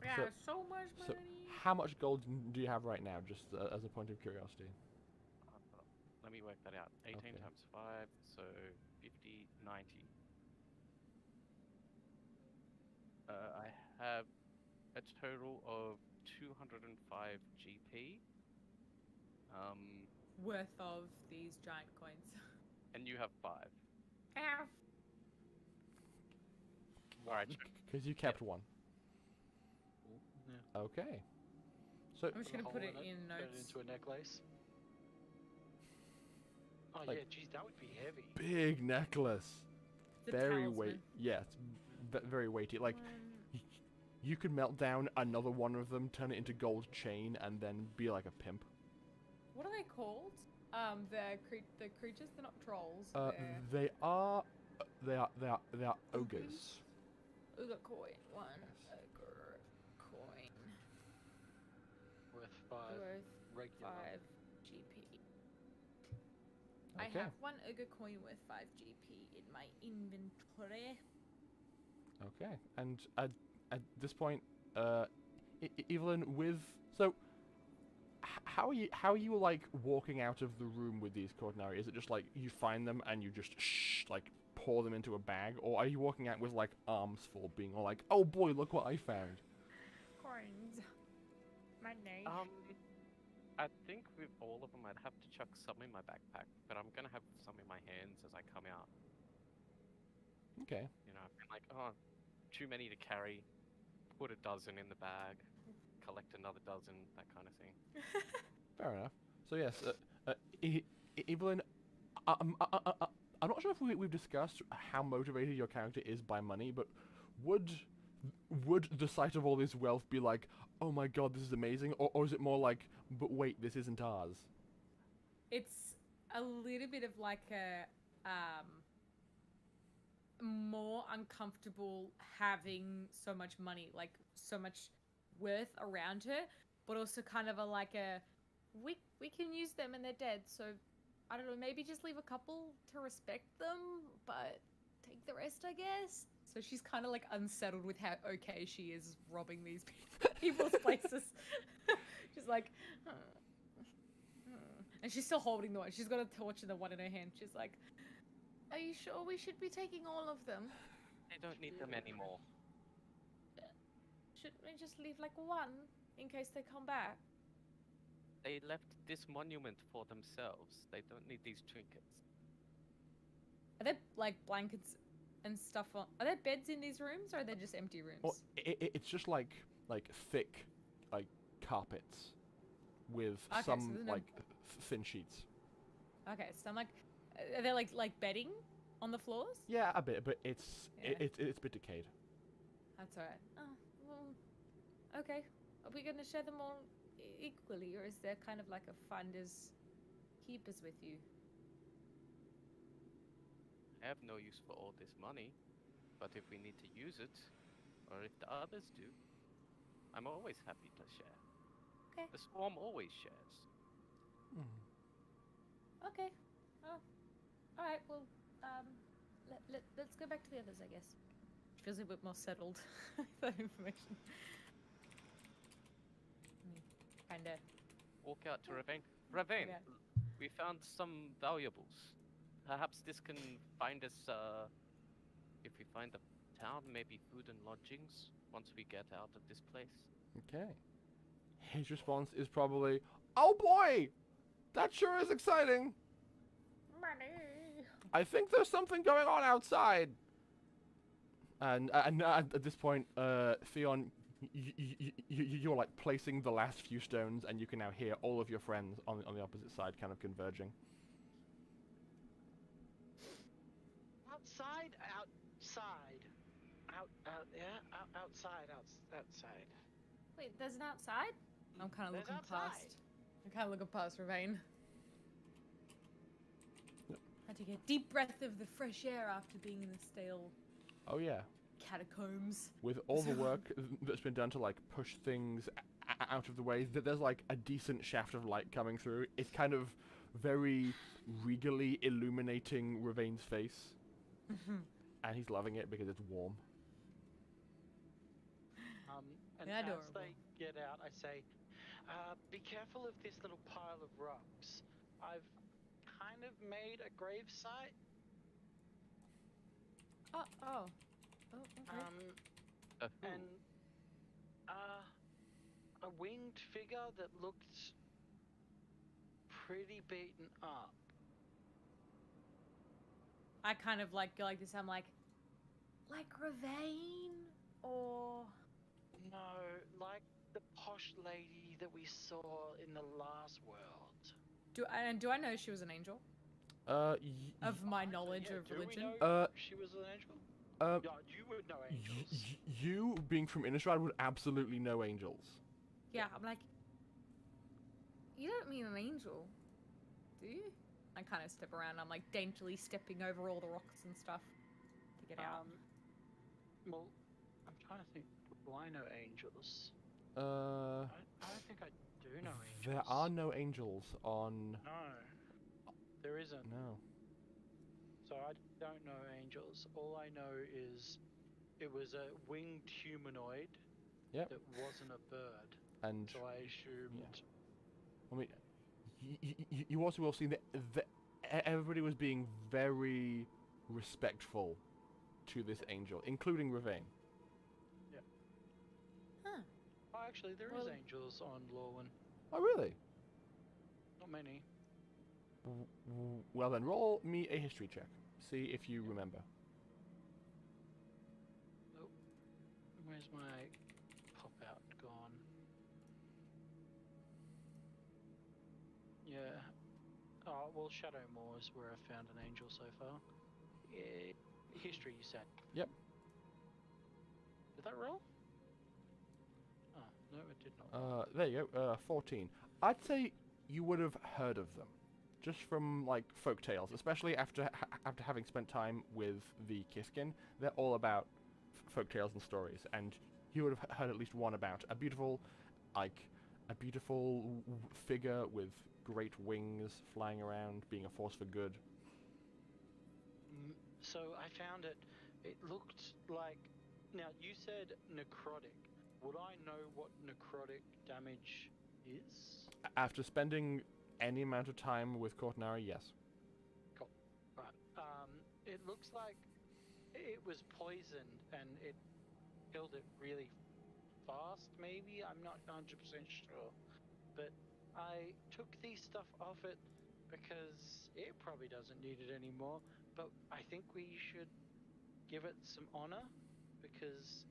Yeah, So- so much So, money. how much gold do you have right now, just as a point of curiosity? Let me work that out. 18 Okay. times 5, so 50, 90. I have a total of 205 GP. Worth of these giant coins. And you have 5. Ow. Alright, Because you kept 1. Yeah. Okay. So I'm just gonna put it in Turn it notes. into a necklace. Oh Like- yeah, geez, that would be heavy. big necklace. The Very talisman. weight. Yeah, it's very weighty. Like One- you could melt down another one of them, turn it into gold chain, and then be like a pimp. What are they called? The creatures. They're not trolls. They're They are ogres. ogre coin. One Yes. ogre coin Worth 5 worth regular. 5 GP. I Okay. have one ogre coin worth 5 GP in my inventory. Okay, and at this point, Evelyn, with so, how are you like walking out of the room with these Cortinari? Is it just like you find them and you just like pour them into a bag, or are you walking out with like arms full, being all like, oh boy, look what I found? Coins. Money. I think with all of them, I'd have to chuck some in my backpack, but I'm gonna have some in my hands as I come out. Okay, You know, I'm like, oh, too many to carry. Put a dozen in the bag. Collect another dozen. That kind of thing. fair enough. So yes, Evelyn, I'm not sure if we've discussed how motivated your character is by money, but would the sight of all this wealth be like, oh my god, this is amazing, or is it more like, but wait, this isn't ours? It's a little bit of like a more uncomfortable having so much money, like so much worth around her, but also kind of a like a we can use them and they're dead, so I don't know, maybe just leave a couple to respect them, but take the rest, I guess. So she's kind of like unsettled with how okay she is robbing these people's places. She's like, and she's still holding the one. She's got a torch and the one in her hand. She's like, are you sure we should be taking all of them? They don't need them anymore. Shouldn't we just leave like one in case they come back? They left this monument for themselves. They don't need these trinkets. Are there like blankets and stuff on? Are there beds in these rooms, or are they just empty rooms? Or it's just like thick, like carpets with Okay, so some there's no- like thin sheets. Okay, so I'm like, are there like bedding on the floors? Yeah, a bit, but it's Yeah. it's a bit decayed. That's alright. Oh, well, okay. Are we gonna share them all equally, or is there kind of like a finders keepers with you? I have no use for all this money, but if we need to use it, or if the others do, I'm always happy to share. Okay. The swarm always shares. Okay. Oh, all right. Well, let's go back to the others, I guess. She feels a bit more settled with that information. Kinda. Walk out to Ravane. Ravane, Yeah. we found some valuables. Perhaps this can find us, if we find the town, maybe food and lodgings once we get out of this place. Okay. His response is probably, "Oh boy, that sure is exciting. Money. I think there's something going on outside." And at this point, Theon, you're like placing the last few stones, and you can now hear all of your friends on the opposite side kind of converging. Outside. Wait, there's an outside? I'm kind of There's looking outside. past. I'm kind of looking past Ravane. Yep. Had to get a deep breath of the fresh air after being in the stale Oh yeah. catacombs. With all the work that's been done to like push things out of the way, there's like a decent shaft of light coming through. It's kind of very regally illuminating Ravane's face, and he's loving it because it's warm. And Yeah, as adorable. they get out, I say, be careful of this little pile of rocks. I've kind of made a grave site. Oh, okay. Who? And a winged figure that looked pretty beaten up. I kind of like go like this. I'm like Ravane, or No, like the posh lady that we saw in the last world. Do I know she was an angel? Of my knowledge Yeah, of do religion. we know she was an angel? Yeah, you would know angels. You being from Innistrad would absolutely know angels. Yeah, I'm like, you don't mean an angel, do you? I kind of step around. I'm like daintily stepping over all the rocks and stuff to get out. Well, I'm trying to think. Do I know angels? Uh, I don't think I do know angels. there are no angels on. No, there isn't. No. So I don't know angels. All I know is it was a winged humanoid. Yep. That wasn't a bird. And So I assumed. Yeah. I mean, you also will see that everybody was being very respectful to this angel, including Ravane. Yeah. Huh. Oh, actually, there is angels on Lorwyn. Oh, really? Not many. Well then, roll me a history check. See if you remember. Oh, where's my pop-out gone? Yeah. Oh, well, Shadowmoor is where I found an angel so far. Yeah. History, you said? Yep. Did that roll? Oh, no, it did not. There you go. 14. I'd say you would have heard of them, just from like folk tales, especially after having spent time with the Kiskin. They're all about folk tales and stories, and you would have heard at least one about a beautiful, figure with great wings flying around, being a force for good. So I found it. It looked like. Now you said necrotic. Would I know what necrotic damage is? After spending any amount of time with Cortinari, yes. Cool. Right. It looks like it was poisoned and it killed it really fast. Maybe I'm not 100% sure, but I took the stuff off it because it probably doesn't need it anymore. But I think we should give it some honor because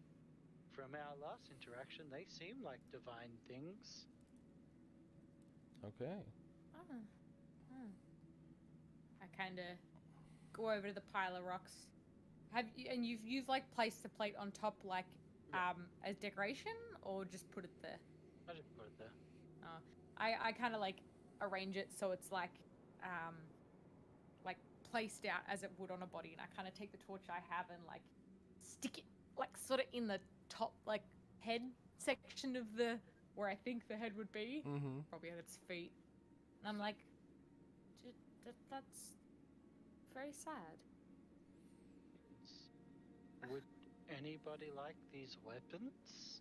from our last interaction, they seem like divine things. Okay. I kind of go over to the pile of rocks. You've like placed the plate on top like as decoration or just put it there? I just put it there. I kind of like arrange it so it's like placed out as it would on a body, and I kind of take the torch I have and like stick it like sort of in the top like head section of the where I think the head would be, probably at its feet, and I'm like, that's very sad. Would anybody like these weapons?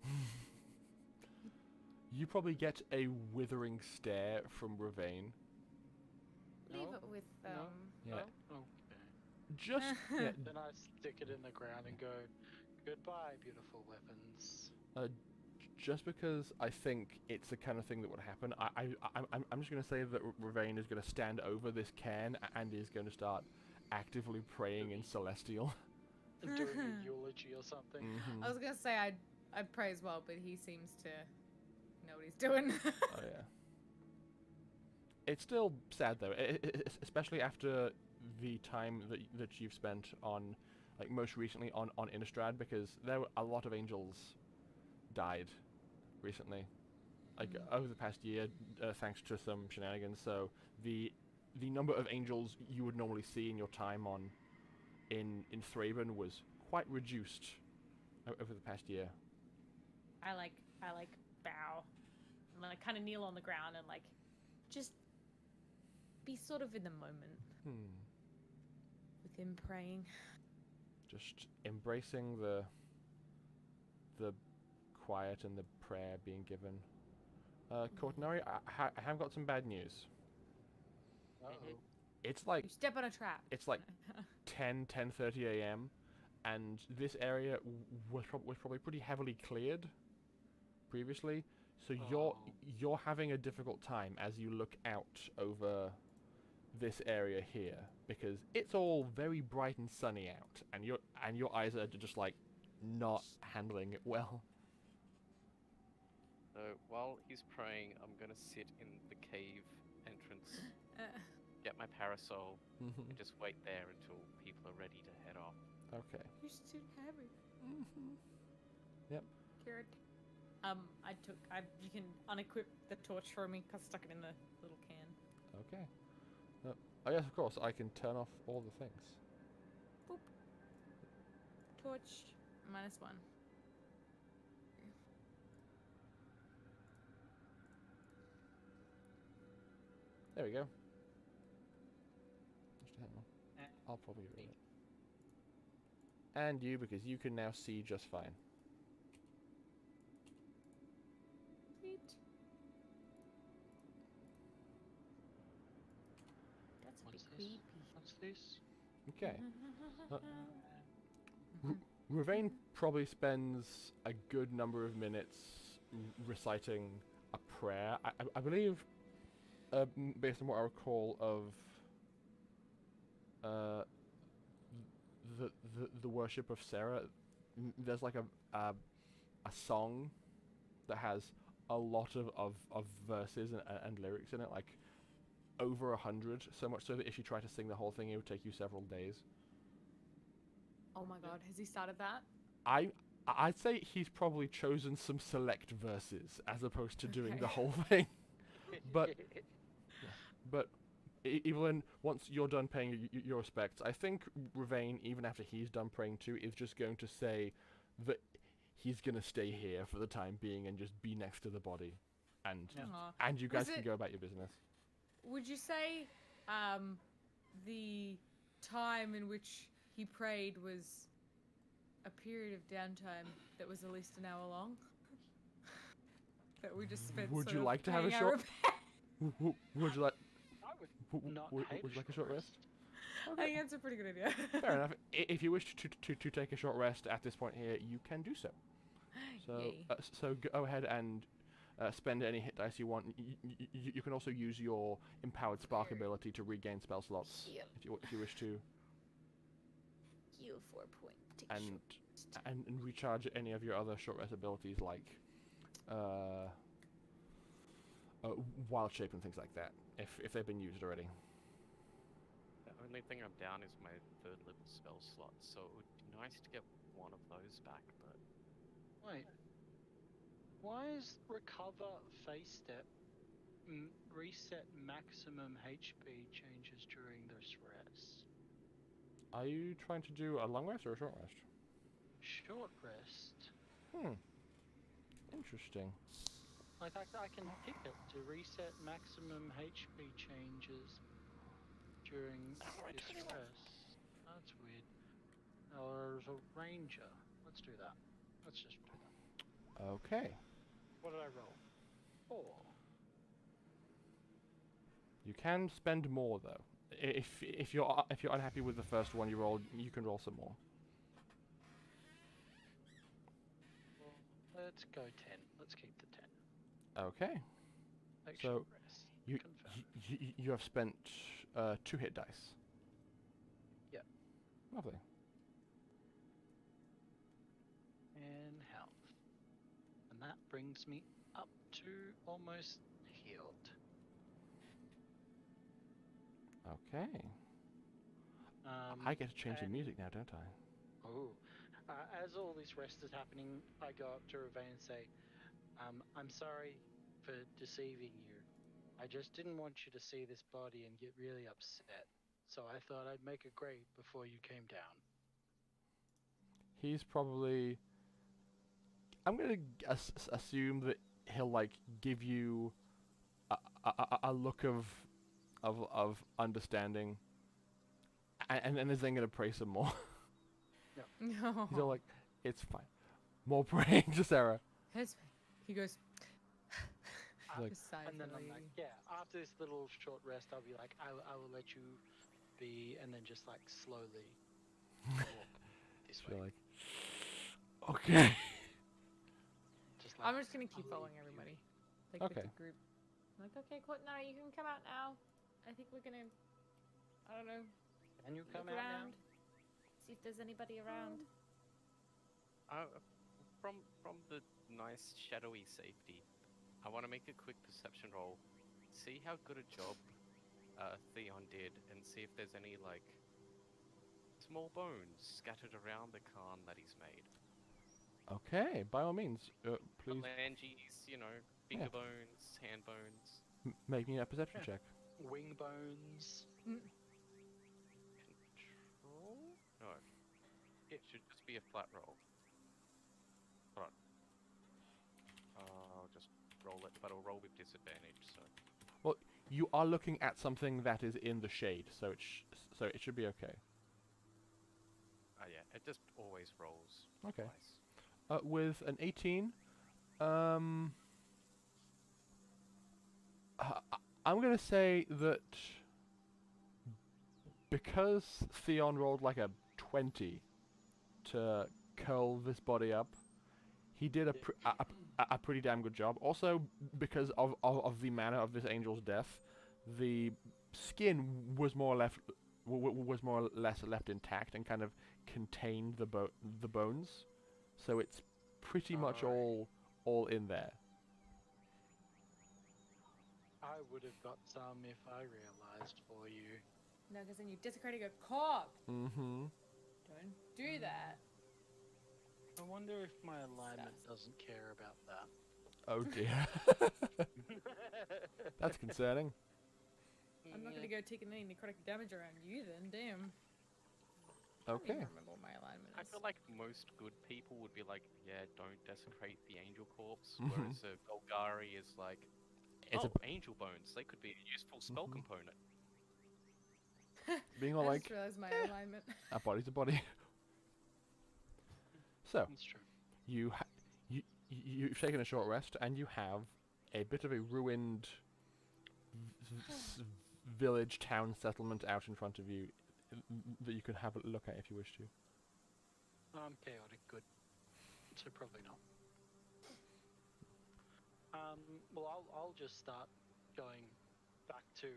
You probably get a withering stare from Ravane. Leave it with them. Yeah. Oh, okay. Just Then I stick it in the ground and go, goodbye, beautiful weapons. just because I think it's the kind of thing that would happen, I'm just going to say that Ravane is going to stand over this cairn and is going to start actively praying in Celestial. Doing a eulogy or something. I was gonna say I'd pray as well, but he seems to know what he's doing. Oh yeah. It's still sad though, especially after the time that you've spent on, like most recently on Innistrad, because there were a lot of angels died recently, like over the past year, thanks to some shenanigans. So the number of angels you would normally see in your time on in Thraben was quite reduced over the past year. I bow and like kind of kneel on the ground and like just be sort of in the moment with him praying. Just embracing the quiet and the prayer being given. Cortinari, I have got some bad news. Uh-oh. It's like You step on a trap. It's like 10:30 a.m. and this area was probably pretty heavily cleared previously, so you're having a difficult time as you look out over this area here, because it's all very bright and sunny out, and your eyes are just like not handling it well. So while he's praying, I'm gonna sit in the cave entrance, get my parasol, Mhm. and just wait there until people are ready to head off. Okay. You're so heavy. Yep. Carrot. You can unequip the torch for me because I stuck it in the little can. Okay. Oh yes, of course. I can turn off all the things. Boop. Torch -1. There we go. Just hang on. I'll probably read it. And you, because you can now see just fine. Sweet. That's a bit What's this? creepy. What's this? Okay. Ravane probably spends a good number of minutes reciting a prayer. I believe, based on what I recall of the worship of Sarah, there's like a song that has a lot of verses and lyrics in it, like over 100, so much so that if you try to sing the whole thing, it would take you several days. Oh my god, has he started that? I'd say he's probably chosen some select verses as opposed to doing the Okay. whole thing. But Evelyn, once you're done paying your respects, I think Ravane, even after he's done praying too, is just going to say that he's gonna stay here for the time being and just be next to the body, and Aw. and you guys Was can it- go about your business. Would you say the time in which he prayed was a period of downtime that was at least an hour long? That we just spent Would sort you of like to have a paying our short- repair- Would you like? I would not hate Would you like a short rest? I think that's a pretty good idea. Fair enough. If you wish to take a short rest at this point here, you can do so. So Yay. so go ahead and spend any hit dice you want. You can also use your empowered spark ability to regain spell slots Yep. if you wish to, Heal 4 point. and recharge any of your other short rest abilities like wild shape and things like that if they've been used already. The only thing I'm down is my 3rd level spell slot, so it would be nice to get one of those back, but Wait. Why is recover face step reset maximum HP changes during this rest? Are you trying to do a long rest or a short rest? Short rest. Interesting. Like I can pick it to reset maximum HP changes during this rest. That's weird. Or as a ranger. Let's do that. Let's just do that. Okay. What did I roll? 4. You can spend more though. If you're unhappy with the first one you rolled, you can roll some more. Well, let's go 10. Let's keep the 10. Okay. Take So, short rest. You Confirm. you have spent 2 hit dice. Yep. Lovely. And health. And that brings me up to almost healed. Okay. I get to change the and- music now, don't I? Oh. As all this rest is happening, I go up to Ravane and say, I'm sorry for deceiving you. I just didn't want you to see this body and get really upset. So I thought I'd make a grate before you came down. He's probably. I'm gonna assume that he'll like give you a look of understanding, and then is then gonna pray some more. No. He's all like, "It's fine." More praying to Sarah. He goes. Like- And then I'm like, yeah, after this little short rest, I'll be like, I will let you be, and then just like slowly walk this way. You're like, okay. Just I'm just gonna keep I'll following leave you. everybody. Like Okay. with the group. I'm like, okay, cool. No, you can come out now. I think we're gonna. I don't know. Can you come Look out around. See if there's anybody around. from the nice shadowy safety I want to make a quick perception roll, see how good a job Theon did, and see if there's any like small bones scattered around the cairn that he's made. Okay, by all means, please Phalanges, you know, finger bones, hand bones. make me a perception check. Wing bones. Control? No. It should just be a flat roll. Hold on. I'll just roll it, but I'll roll with disadvantage, so... Well, you are looking at something that is in the shade, so it should be okay. Oh yeah, it just always rolls Okay. twice. With an 18, I'm gonna say that because Theon rolled like a 20 to curl this body up, he did a pretty damn good job. Also, because of the manner of this angel's death, the skin was more or less left intact and kind of contained the bones, so it's pretty much all in there. I would have got some if I realized for you. No, because then you're desecrating a corpse. Mm-hmm. Don't do that. I wonder if my alignment doesn't care about that. Oh dear. That's concerning. I'm not gonna go taking any necrotic damage around you then, damn. I Okay. don't even remember what my alignment is. I feel like most good people would be like, yeah, don't desecrate the angel corpse, Mhm. whereas a Golgari is like, It's angel bones, they could be a useful spell component. being all I like, just realized my alignment. a body's a body. So, That's true. you've taken a short rest, and you have a bit of a ruined village, town, settlement out in front of you that you can have a look at if you wish to. I'm chaotic good, so probably not. Well, I'll just start going back to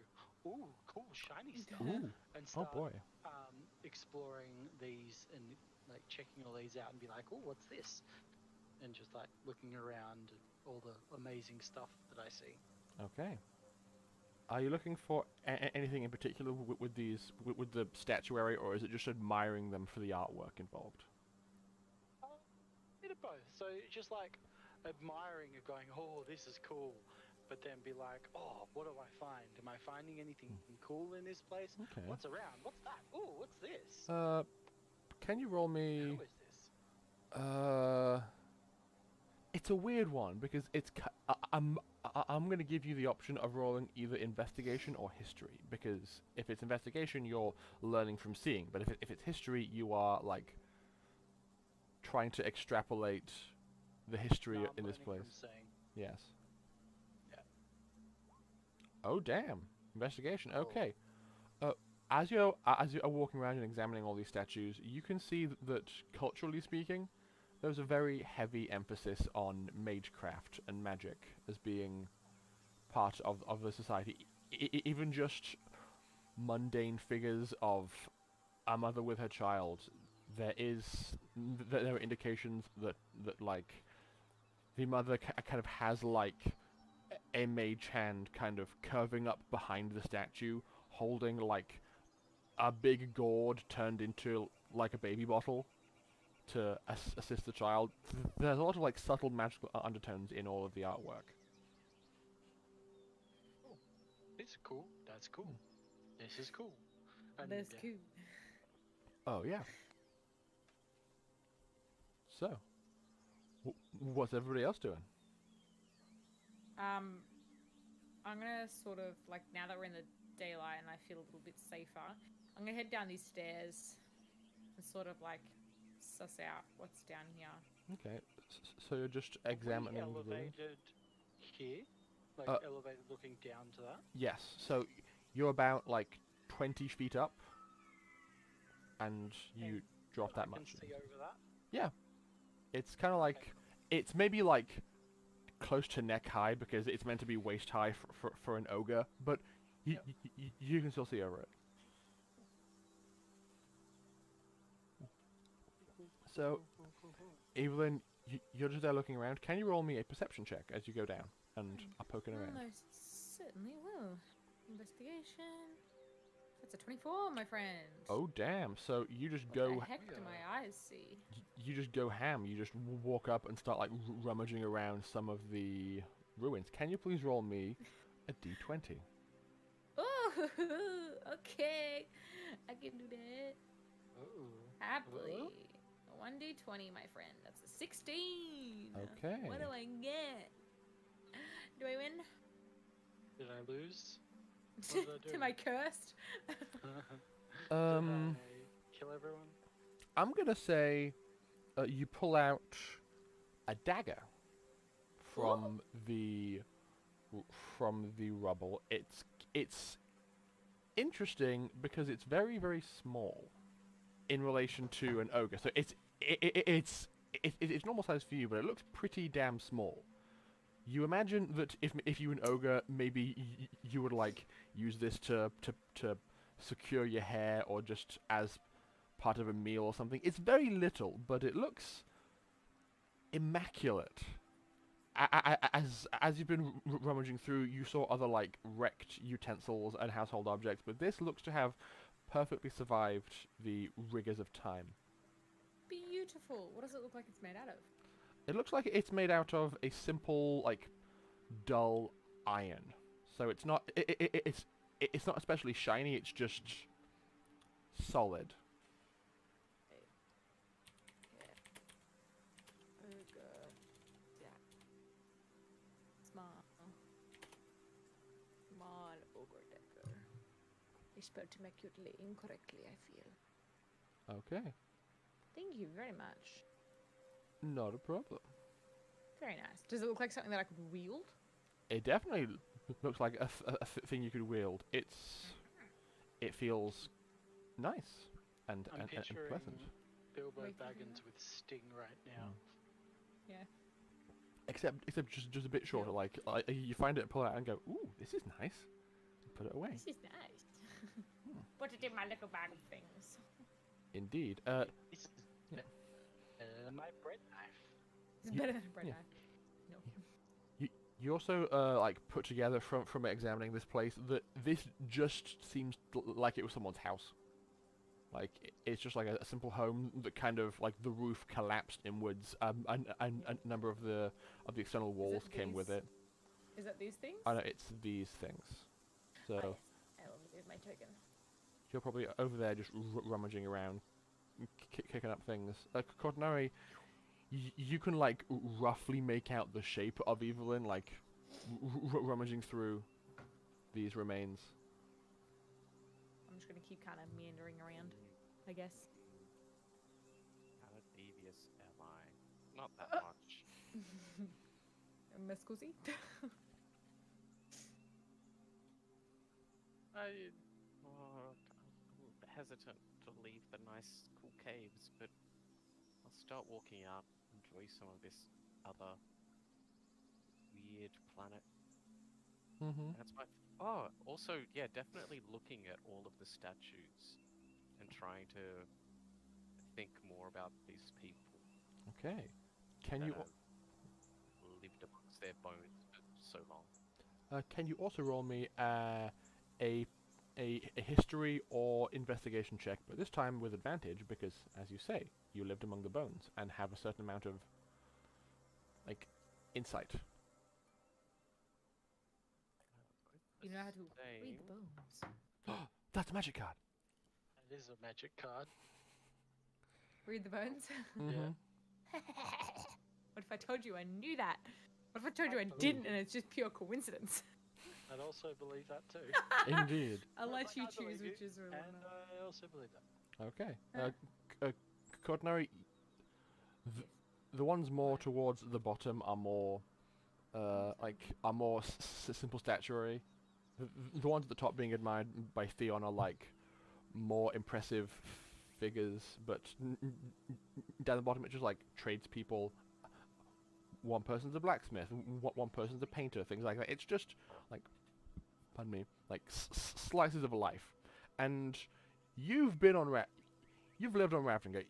cool shiny stuff, Ooh, and oh start boy. exploring these and like checking all these out and be like, oh, what's this? And just like looking around at all the amazing stuff that I see. Okay. Are you looking for anything in particular with these, with the statuary, or is it just admiring them for the artwork involved? Bit of both. So it's just like admiring it, going, oh, this is cool, but then be like, oh, what do I find? Am I finding anything cool in this place? Okay. What's around? What's that? Oh, what's this? Can you roll me? Who is this? It's a weird one because I'm gonna give you the option of rolling either investigation or history, because if it's investigation, you're learning from seeing, but if it's history, you are like trying to extrapolate the history No, I'm in this learning place. from seeing. Yes. Yeah. Oh damn! Investigation. Oh. Okay. As you are walking around and examining all these statues, you can see that culturally speaking, there's a very heavy emphasis on magecraft and magic as being part of the society. Even just mundane figures of a mother with her child, there are indications that like the mother kind of has like a mage hand kind of curving up behind the statue, holding like a big gourd turned into like a baby bottle to assist the child. There's a lot of like subtle magical undertones in all of the artwork. This is cool. That's cool. This is cool. And, That's cool. Oh yeah. So, what's everybody else doing? I'm gonna sort of like, now that we're in the daylight and I feel a little bit safer, I'm gonna head down these stairs and sort of like suss out what's down here. Okay, so you're just Are we examining the building? elevated here, like elevated looking down to that. Yes, so you're about like 20 feet up, and you And drop that I much. can see over that. Yeah, it's kind of like, it's maybe like close to neck high because it's meant to be waist high for an ogre, but you can still see over it. So, Evelyn, you're just there looking around. Can you roll me a perception check as you go down? and are poking around. Most certainly will. Investigation. That's a 24, my friend. Oh damn! So you just What go. the heck do my eyes see? You just go ham. You just walk up and start like rummaging around some of the ruins. Can you please roll me a d20? Oh, okay. I can do that. Ooh. Happily. 1d20, my friend. That's a 16. Okay. What do I get? Do I win? Did I lose? What did I do? Am I cursed? Did I kill everyone? I'm gonna say you pull out a dagger from the rubble. It's interesting because it's very, very small in relation to an ogre. So it's normal size for you, but it looks pretty damn small. You imagine that if you were an ogre, maybe you would like use this to secure your hair or just as part of a meal or something. It's very little, but it looks immaculate. As you've been rummaging through, you saw other like wrecked utensils and household objects, but this looks to have perfectly survived the rigors of time. Beautiful. What does it look like it's made out of? It looks like it's made out of a simple, like, dull iron. So it's not it's not especially shiny. It's just solid. Small ogre decker. They spelled immaculately incorrectly, I feel. Okay, Thank you very much. not a problem. Very nice. Does it look like something that I could wield? It definitely looks like a thing you could wield. It feels nice and I'm and picturing pleasant. Bilbo Wait, Baggins with Sting right now. Yeah. Except just a bit shorter. Like you find it, pull it out, and go, "Ooh, this is nice." And put it away. This is nice. Put it in my little bag of things. Indeed. This is Yeah. my bread knife. It's You- better than a bread yeah. knife. No. You also like put together from examining this place that this just seems like it was someone's house. Like it's just like a simple home that kind of like the roof collapsed inwards, and a number of the external walls came with these? it. Is that these things? I know it's these things. So Ah, yes. I will use my token. you're probably over there just rummaging around, kicking up things. Cortinari, you can like roughly make out the shape of Evelyn, like rummaging through these remains. I'm just gonna keep kind of meandering around, I guess. How devious am I? Not that much. Me scusi? I'm hesitant to leave the nice, cool caves, but I'll start walking out, enjoy some of this other weird planet. Mm-hmm. That's my. Oh, also, yeah, definitely looking at all of the statues and trying to think more about these people Okay. Can you that have lived amongst their bones for so long. can you also roll me a history or investigation check, but this time with advantage because, as you say, you lived among the bones and have a certain amount of like insight. You know how to read the bones. That's a magic card. That is a magic card. Read the bones? Mm-hmm. What if I told you I knew that? What if I told you I didn't and it's just pure coincidence? I'd also believe that too. Indeed. I'll let you I choose believe which you, is real And or not. I also believe that. Okay. Cortinari, the ones more towards the bottom are more simple statuary. The ones at the top being admired by Theon are like more impressive figures, but down the bottom it's just like tradespeople. One person's a blacksmith, one person's a painter, things like that. It's just like, pardon me, like slices of life. And you've been on you've lived on Ravnica.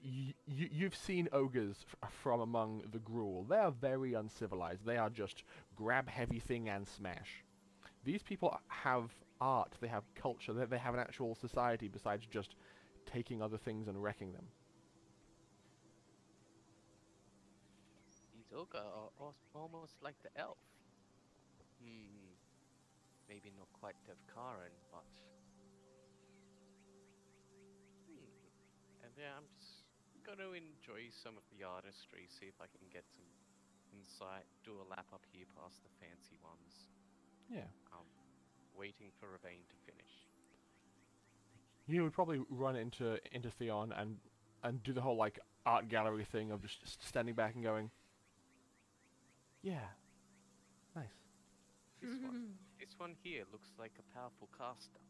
You've seen ogres from among the gruel. They are very uncivilized. They are just grab heavy thing and smash. These people have art. They have culture. They have an actual society besides just taking other things and wrecking them. These ogre are almost like the elf. Maybe not quite Devkaran, but... And yeah, I'm just gonna enjoy some of the artistry, see if I can get some insight, do a lap up here past the fancy ones. Yeah. Waiting for Ravane to finish. You would probably run into Theon and do the whole like art gallery thing of just standing back and going, yeah, nice. This one here looks like a powerful caster.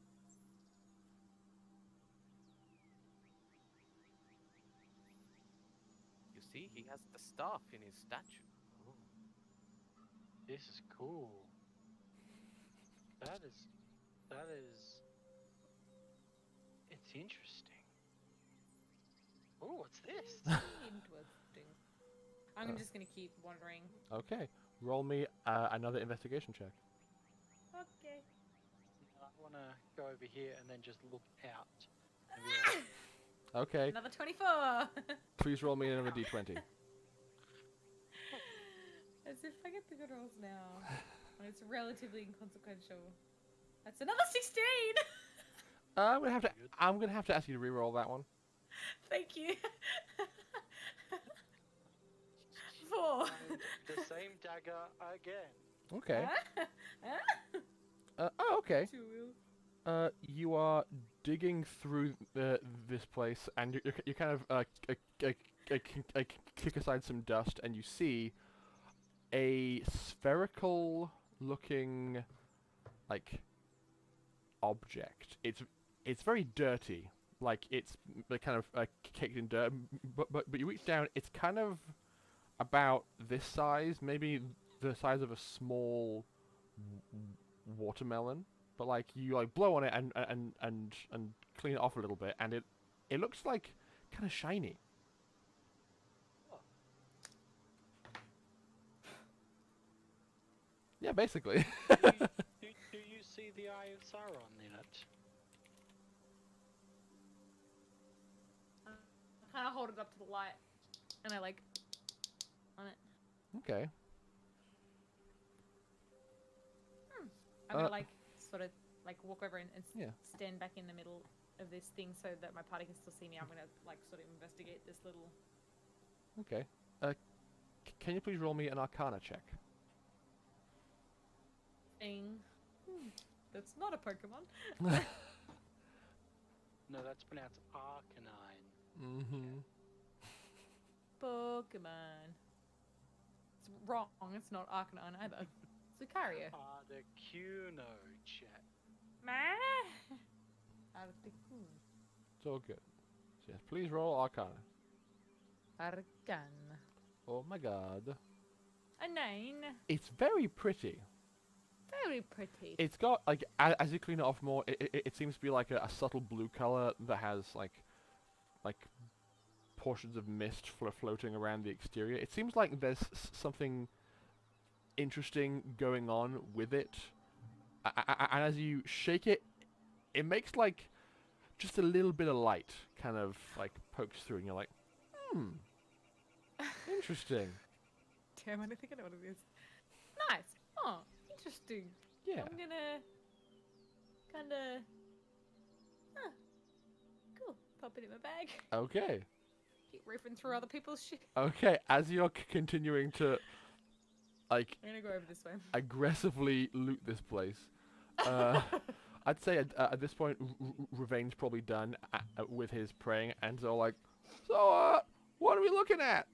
You see, he has the staff in his statue. Oh. This is cool. That is... It's interesting. Oh, what's this? Interesting. I'm just gonna keep wandering. Okay, roll me another investigation check. Okay. I want to go over here and then just look out. And be like, Okay, Another 24. please roll me another d20. As if I get the good rolls now. When it's relatively inconsequential. That's another 16. I'm gonna have to ask you to re-roll that one. Thank you. 4. the same dagger again. Okay. Oh, okay. You are digging through this place, and you kind of kick aside some dust, and you see a spherical-looking, like, object. It's very dirty, like it's kind of caked in dirt. But you reach down, it's kind of about this size, maybe the size of a small watermelon. But like you like blow on it and clean it off a little bit, and it looks like kind of shiny. Oh. Yeah, basically. Do you see the Eye of Sauron in it? I kind of hold it up to the light, and I like on it. Okay. I'm gonna like sort of like walk over and Yeah. stand back in the middle of this thing so that my party can still see me. I'm gonna like sort of investigate this little. Okay. Can you please roll me an Arcana check? Thing. That's not a Pokemon. No, that's pronounced Arcanine. Mm-hmm. Pokemon. It's wrong. It's not Arcanine either. It's Lucario. Articuno, chat. Articuno. It's all good. So yes, please roll Arcana. Arcan. Oh my god. A 9. It's very pretty. Very pretty. It's got, like, as you clean it off more, it seems to be like a subtle blue color that has, like portions of mist floating around the exterior. It seems like there's something interesting going on with it. And as you shake it, it makes, like, just a little bit of light kind of, like, pokes through, and you're like, interesting. Damn, I don't think I know what it is. Nice. Oh, interesting. Yeah. I'm gonna kinda cool. Pop it in my bag. Okay. Keep riffing through other people's shit. Okay, as you're continuing to, like, I'm gonna go over this way. aggressively loot this place, I'd say at this point, Ravane's probably done with his praying, and so like, what are we looking at?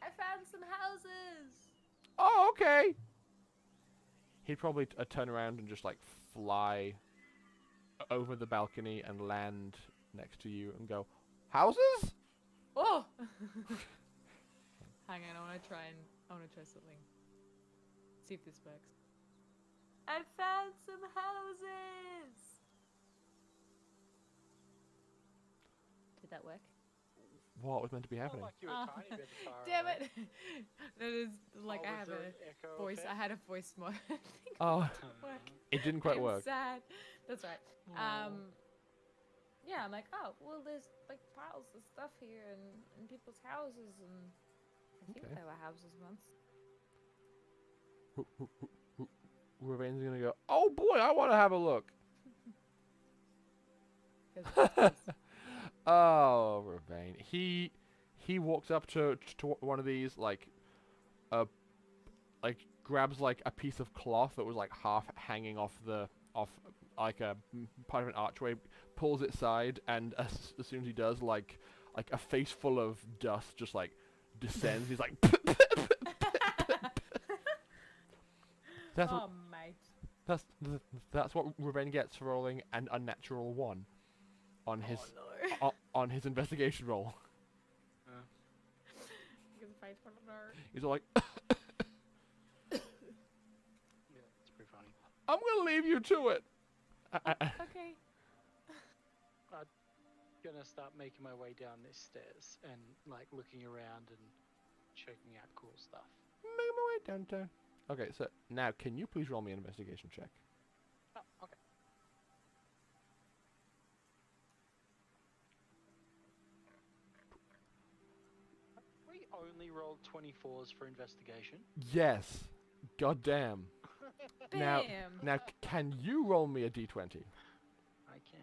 I found some houses. Oh, okay. He'd probably turn around and just like fly over the balcony and land next to you and go, houses? Oh. Hang on, I wanna try something. See if this works. I found some houses. that work? What was meant to be Felt happening? like you were Oh, tiny bit far Damn away. it! That is like Oh, I was have there a an echo voice. effect? I had a voice mod. Oh, work. it didn't quite I'm work. sad. That's right. Aw. Yeah, I'm like, oh, well, there's like piles of stuff here in people's houses, and I think Okay. there were houses once. Ravain's gonna go, oh boy, I want to have a look. 'Cause- Oh, Ravain. He walks up to one of these, like grabs like a piece of cloth that was like half hanging off like a part of an archway, pulls it aside, and as soon as he does, like a face full of dust just like descends. He's like, that's oh, mate. that's what Ravain gets for rolling an unnatural 1 on his Oh, no. on his investigation roll. Because if I don't know. He's all like, Yeah, it's pretty funny. I'm gonna leave you to it. Okay. Gonna start making my way down these stairs and like looking around and checking out cool stuff. Make my way downtown. Okay, so now can you please roll me an investigation check? Oh, okay. We only rolled 24s for investigation. Yes. God damn. Now, Bam. can you roll me a d20? I can.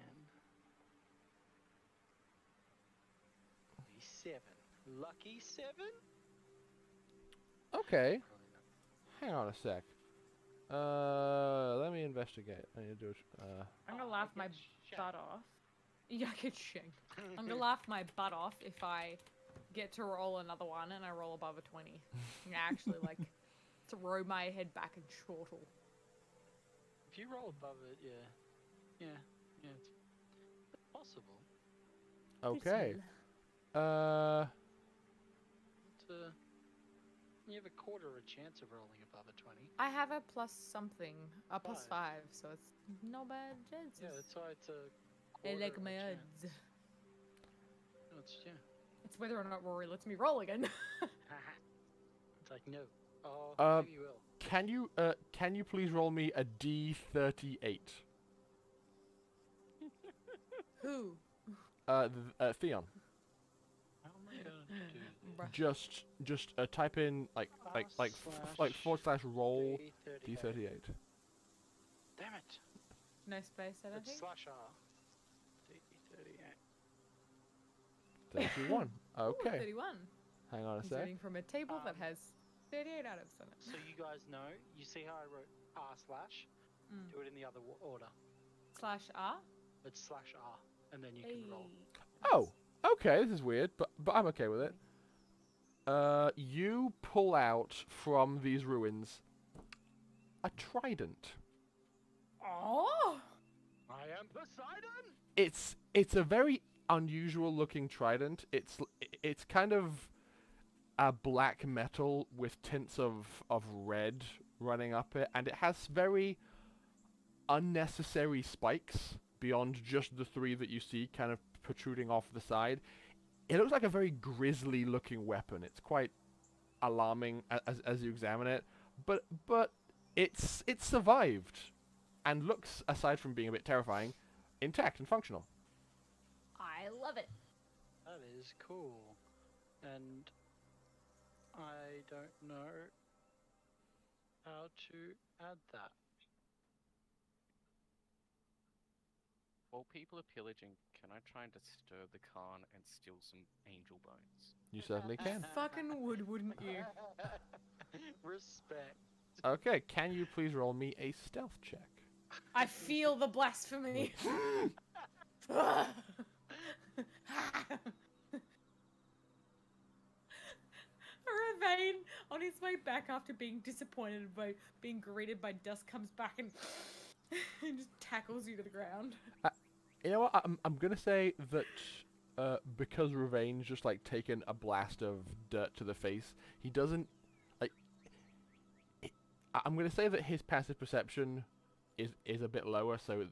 7. Lucky 7? Okay. Probably not. Hang on a sec. Let me investigate. I need to do it. I'm gonna Oh, laugh I my get butt off. Yeah, I get shanked. I'm gonna laugh my butt off if I get to roll another one and I roll above a 20. And I actually like throw my head back and chortle. If you roll above it, yeah, it's possible. Okay. But, you have a quarter of a chance of rolling above a 20. I have a plus something, a plus 5, Five. so it's no bad chances. Yeah, that's why it's a I quarter like of my a chance. odds. No, it's, yeah. It's whether or not Rory lets me roll again. It's like, no. Oh, maybe you will. Can you please roll me a d38? Who? Theon. How am I gonna do this? Bruh. Just type in / roll D38. d38. Damn it. No space, I don't It's think. /R. D38. 31. Ooh, Okay. 31. Hang on a He's sec. reading from a table that has 38 items on it. So you guys know, you see how I wrote r/? Mm. Do it in the other order. /R? It's /R, and then you can roll. Oh, okay. This is weird, but I'm okay with it. You pull out from these ruins a trident. Oh! I am Poseidon! It's a very unusual looking trident. It's kind of a black metal with tints of red running up it, and it has very unnecessary spikes beyond just the 3 that you see kind of protruding off the side. It looks like a very grisly looking weapon. It's quite alarming as you examine it, but it's survived and looks, aside from being a bit terrifying, intact and functional. I love it. That is cool. And I don't know how to add that. While people are pillaging, can I try and disturb the Khan and steal some angel bones? You certainly can. Fucking would, wouldn't you? Respect. Okay, can you please roll me a stealth check? I feel the blasphemy. Ravain, on his way back after being disappointed by being greeted by dust, comes back and, and just tackles you to the ground. You know what? I'm gonna say that because Ravain's just like taken a blast of dirt to the face, he doesn't like. I'm gonna say that his passive perception is a bit lower, so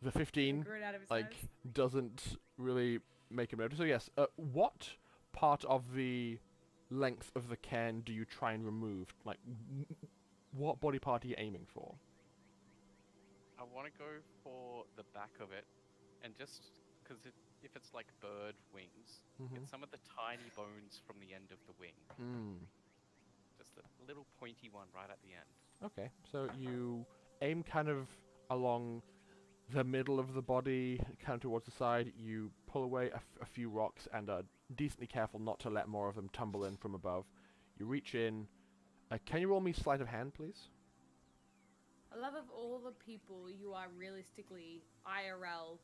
the 15 Grew it out of his like nose. doesn't really make him notice. So yes, what part of the length of the cairn do you try and remove? Like, what body part are you aiming for? I want to go for the back of it, and just because if it's like bird wings, Mhm. it's some of the tiny bones from the end of the wing. Mm. Just a little pointy one right at the end. Okay, so you aim kind of along the middle of the body, kind of towards the side. You pull away a few rocks and are decently careful not to let more of them tumble in from above. You reach in. Can you roll me sleight of hand, please? I love of all the people, you are realistically IRL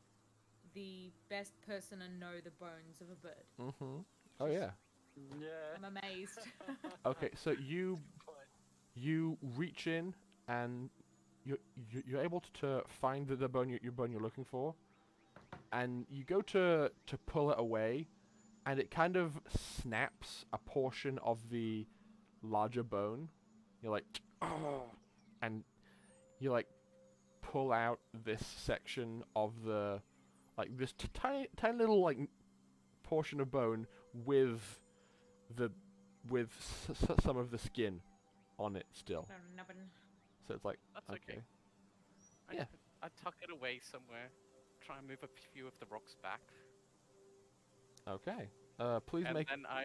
the best person to know the bones of a bird. Mm-hmm. Oh yeah. Yeah. I'm amazed. Okay, so you reach in and you're able to find the bone you're looking for, and you go to pull it away, and it kind of snaps a portion of the larger bone. You're like, oh, and you like pull out this section of the this tiny little like portion of bone with some of the skin on it still. So it's like, That's okay. okay. Yeah. I tuck it away somewhere. Try and move a few of the rocks back. Okay. Please and make. then I.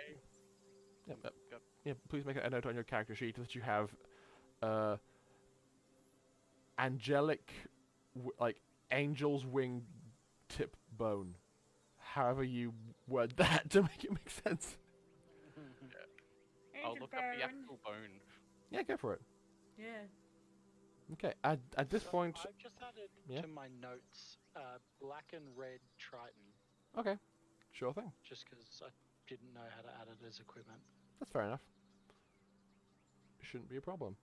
Yeah, Go. yeah, please make a note on your character sheet that you have, angelic, like angel's wing tip bone. However you word that to make it make sense. I'll look up the actual bone. Yeah, go for it. Yeah. Okay. At this point. I've just added Yeah? to my notes black and red Triton, Okay. Sure thing. just because I didn't know how to add it as equipment. That's fair enough. Shouldn't be a problem.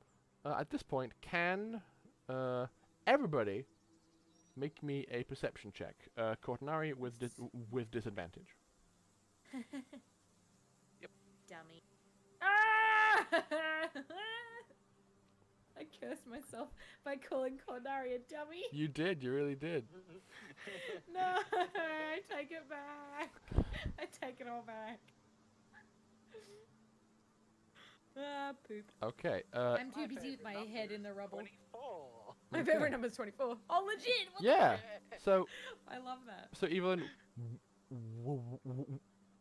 At this point, can everybody make me a perception check? Cortinari with disadvantage. Yep. Dummy. Ah! I cursed myself by calling Cornari a dummy. You did. You really did. No, I take it back. I take it all back. Ah, poop. Okay. I'm too busy with my head in the rubble. 24. My Okay. favorite number is 24. Oh, legit! What Yeah. So I love that. so Evelyn,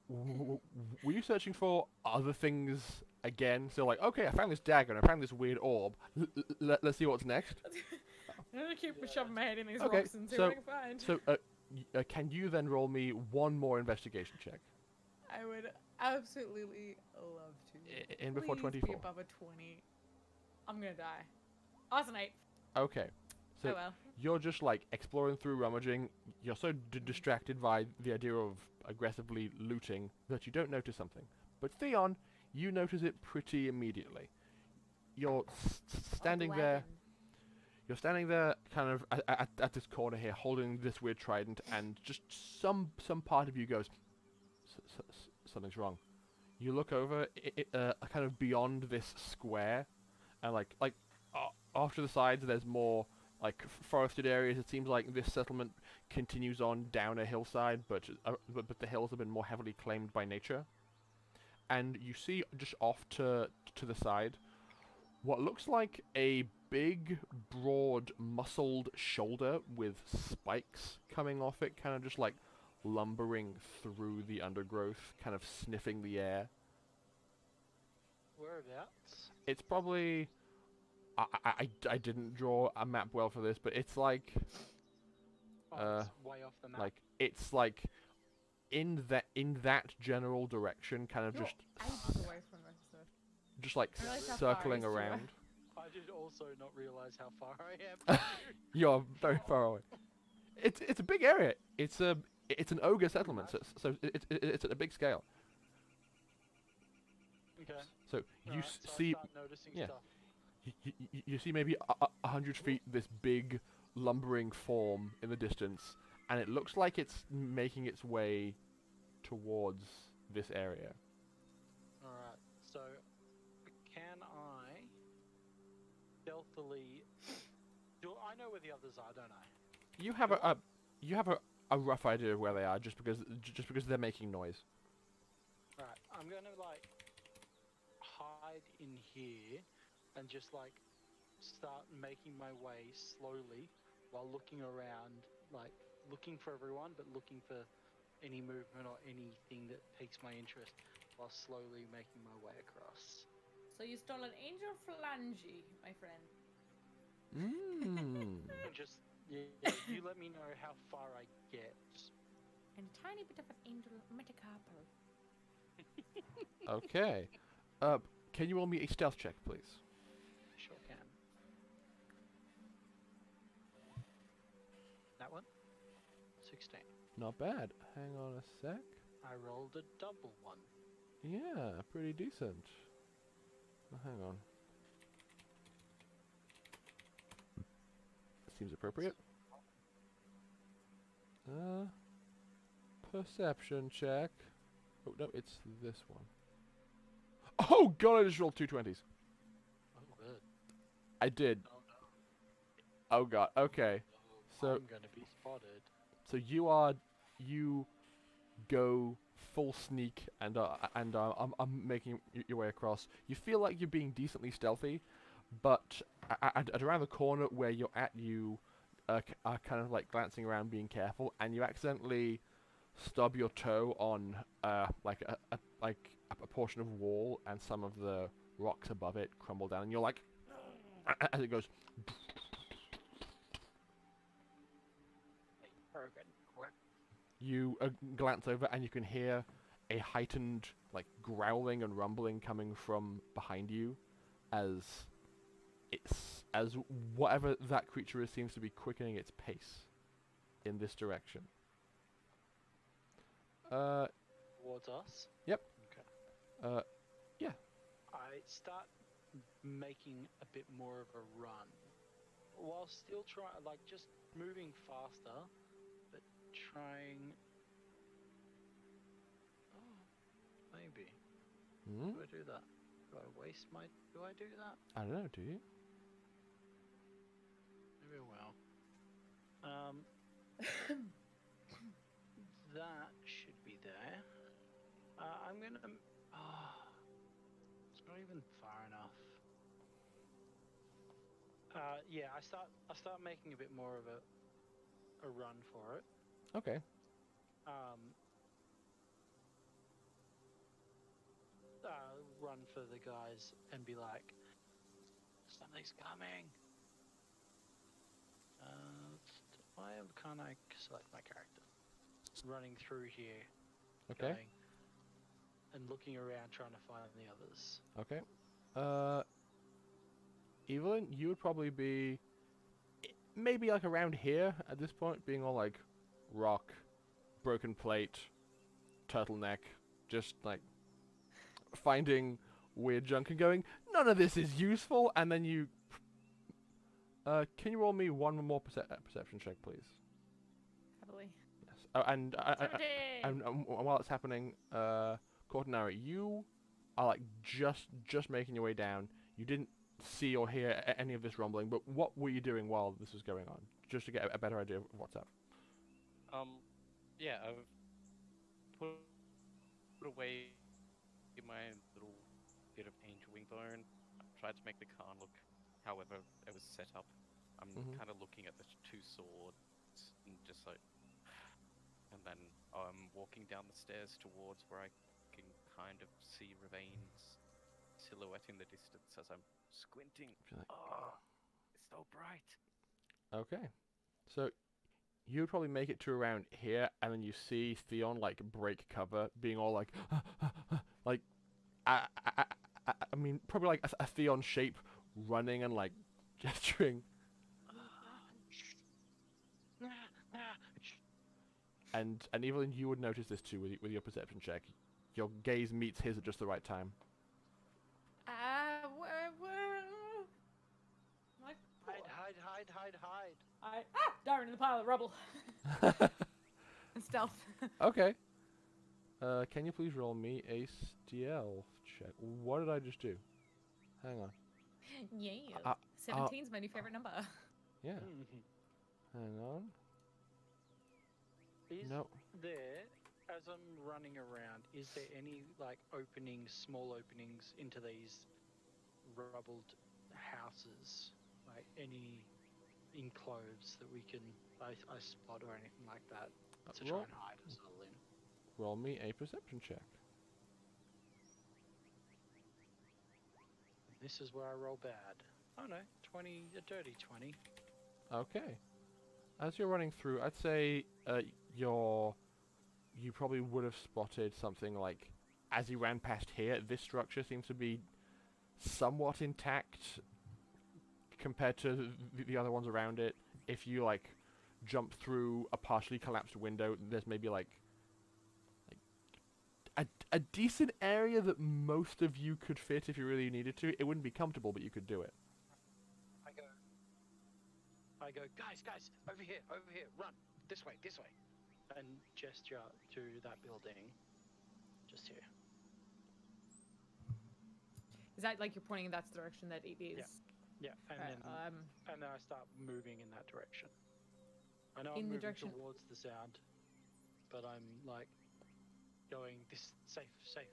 were you searching for other things again? So like, okay, I found this dagger and I found this weird orb. Let's see what's next. I'm gonna keep shoving my head in these Okay, rocks and see so- what I can find. So can you then roll me one more investigation check? I would absolutely love to. In before Please 24. be above a 20. I'm gonna die. Oh, it's an 8. Okay. So Oh well. you're just like exploring through rummaging. You're so distracted by the idea of aggressively looting that you don't notice something. But Theon, you notice it pretty immediately. You're standing there. You're standing there, kind of at this corner here, holding this weird trident, and just some part of you goes, something's wrong. You look over, kind of beyond this square, and like off to the sides, there's more like forested areas. It seems like this settlement continues on down a hillside, but the hills have been more heavily claimed by nature. And you see just off to the side what looks like a big, broad, muscled shoulder with spikes coming off it, kind of just like lumbering through the undergrowth, kind of sniffing the air. Whereabouts? It's probably... I didn't draw a map well for this, but it's like... Oh, it's way off the map. like, it's like... in that general direction, kind of You're just... ages away from us, so. just like I realize how far circling east you are. around. I did also not realize how far I am. You're very far away. It's a big area. It's an ogre settlement, so it's at a big scale. Okay. So you Alright, so I see start noticing yeah. stuff. you see maybe 100 feet this big lumbering form in the distance, and it looks like it's making its way towards this area. Alright, so can I stealthily... I know where the others are, don't I? You have a rough idea of where they are just because they're making noise. Right, I'm gonna like hide in here and just like start making my way slowly while looking around, like looking for everyone, but looking for any movement or anything that piques my interest while slowly making my way across. So you stole an angel phalange, my friend. Mm. And just you let me know how far I get. And a tiny bit of an angel metacarpal. Okay. Can you roll me a stealth check, please? Sure can. That one? 16. Not bad. Hang on a sec. I rolled a double one. Yeah, pretty decent. Hang on. Seems appropriate. Perception check. Oh no, it's this one. Oh god, I just rolled 2 20s. Oh, good. I did. Oh no. Oh god. Okay. So I'm gonna be spotted. so you go full sneak and I'm making your way across. You feel like you're being decently stealthy, but at around the corner where you're at, you are kind of like glancing around, being careful, and you accidentally stub your toe on like a portion of wall, and some of the rocks above it crumble down, and you're like, as it goes. Broken. What? You glance over and you can hear a heightened like growling and rumbling coming from behind you, as whatever that creature is seems to be quickening its pace in this direction. Towards us? Yep. Okay. Yeah. I start making a bit more of a run, while still trying, like, just moving faster, but trying. Oh, maybe. Hmm? Do I do that? Do I waste my? Do I do that? I don't know. Do you? Maybe I will. That should be there. I'm gonna. It's not even far enough. Yeah, I start making a bit more of a run for it. Okay. Run for the guys and be like, something's coming. Why can't I select my character? Running through here. Okay. Going, and looking around trying to find the others. Okay. Evelyn, you would probably be maybe like around here at this point, being all like rock, broken plate, turtleneck, just like finding weird junk and going, none of this is useful, and then you can you roll me one more perception check, please? Happily. Yes. Oh, and while it's happening, Cortinari, you are like just making your way down. You didn't see or hear any of this rumbling, but what were you doing while this was going on? Just to get a better idea of what's up. Yeah, I've put away my little bit of angel wing bone. I've tried to make the Khan look however it was set up. I'm kind of looking at the two swords and just like, and then I'm walking down the stairs towards where I can kind of see Ravain's silhouette in the distance as I'm squinting. Like, oh, it's so bright. Okay, so you would probably make it to around here, and then you see Theon like break cover, being all like, like, I mean, probably like a Theon shape running and like gesturing. And Evelyn, you would notice this too with your perception check. Your gaze meets his at just the right time. Hide. Down in the pile of rubble. And stealth. Okay. Can you please roll me a stealth check? What did I just do? Hang on. Yeah. 17's my new favorite number. Yeah. Hang on. Is No. there, as I'm running around, is there any like openings, small openings into these rubbled houses? Like any encloves that we can I spot or anything like that to try Roll, and hide us all in? roll me a perception check. This is where I roll bad. Oh no, 20, a dirty 20. Okay. As you're running through, I'd say you probably would have spotted something like, as you ran past here, this structure seems to be somewhat intact compared to the other ones around it. If you like jump through a partially collapsed window, there's maybe like a decent area that most of you could fit if you really needed to. It wouldn't be comfortable, but you could do it. I go, guys, over here, run, this way, and gesture to that building, just here. Is that like you're pointing in that direction that it is? Yeah, and then I start moving in that direction. I know In I'm the moving direction- towards the sound, but I'm like going this safe.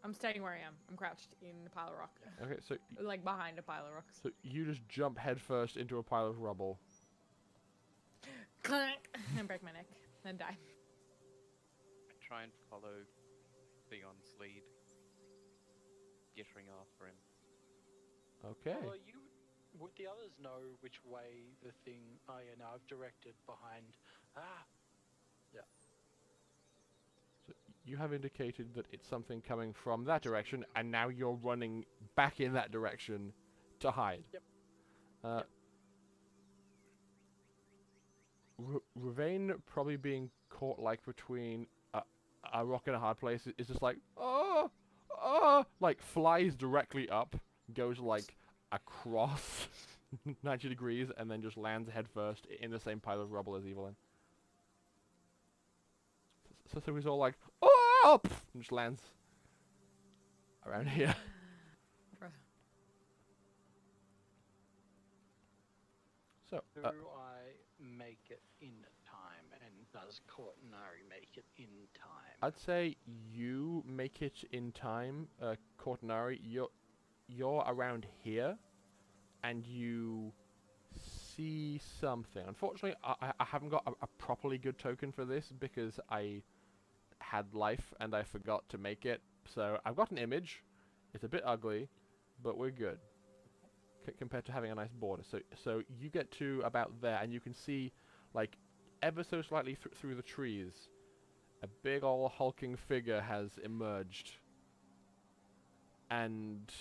I'm staying where I am. I'm crouched in a pile of rock. Yeah. Okay, so Like behind a pile of rocks. so you just jump headfirst into a pile of rubble. Clank! And break my neck. Then die. I try and follow Theon's lead, skittering after him. Okay. Well, would the others know which way the thing? Oh yeah, no, I've directed behind. So you have indicated that it's something coming from that direction, and now you're running back in that direction to hide. Yep. Yep. Ravane probably being caught like between a rock and a hard place is just like like flies directly up, goes like across 90 degrees, and then just lands head first in the same pile of rubble as Evelyn. So he's all like, oh, and just lands around here. So, Do I make it in time, and does Cortinari make it in time? I'd say you make it in time, Cortinari. You're around here, and you see something. Unfortunately, I haven't got a properly good token for this because I had life and I forgot to make it. So I've got an image. It's a bit ugly, but we're good. Compared to having a nice border. So you get to about there, and you can see, like, ever so slightly through the trees, a big ol' hulking figure has emerged. And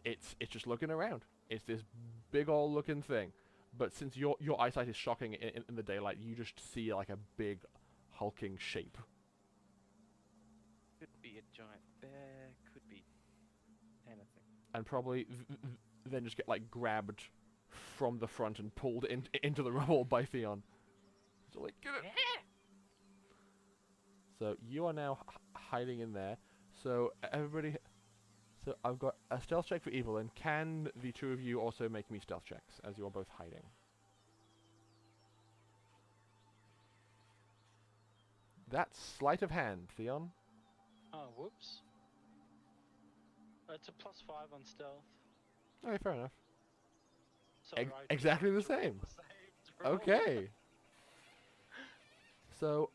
it's just looking around. It's this big ol' looking thing. But since your eyesight is shocking in the daylight, you just see like a big hulking shape. Could be a giant bear, could be anything. And probably then just get like grabbed from the front and pulled into the rubble by Theon. So like, get it! So you are now hiding in there. So everybody, so I've got a stealth check for Evelyn. Can the two of you also make me stealth checks as you are both hiding? That's sleight of hand, Theon. Oh, whoops. It's a +5 on stealth. Okay, fair enough. So Exactly the same. Okay. So,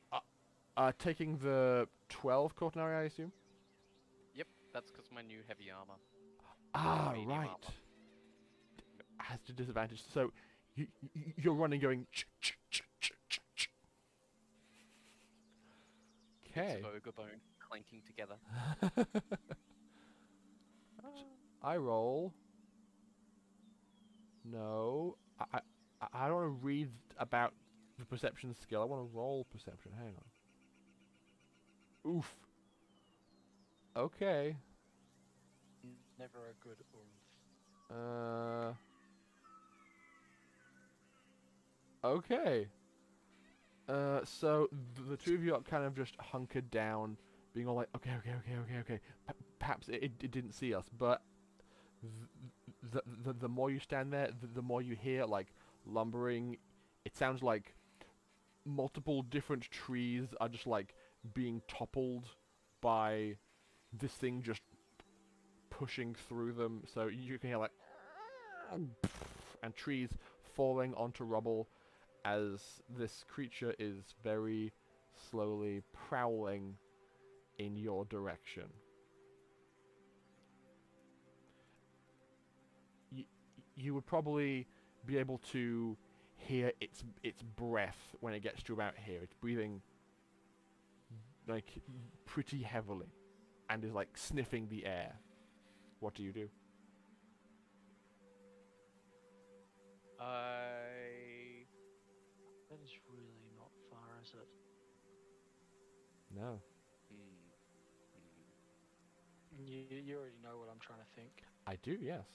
taking the 12 Cortinari, I assume? Yep, that's because my new heavy armor. Ah, medium right. armor. Has to disadvantage. So, you're running going... Okay. It's ogre bone clanking together. I roll. No. I don't want to read about the perception skill. I want to roll perception. Hang on. Oof. Okay. Never a good oomph. Okay. So the two of you are kind of just hunkered down, being all like, okay. Perhaps it didn't see us, but the more you stand there, the more you hear like lumbering. It sounds like multiple different trees are just like being toppled by this thing just pushing through them. So you can hear like and trees falling onto rubble as this creature is very slowly prowling in your direction. You would probably be able to hear its breath when it gets to about here. It's breathing like pretty heavily and is like sniffing the air. What do you do? That is really not far, is it? No. You already know what I'm trying to think. I do, yes.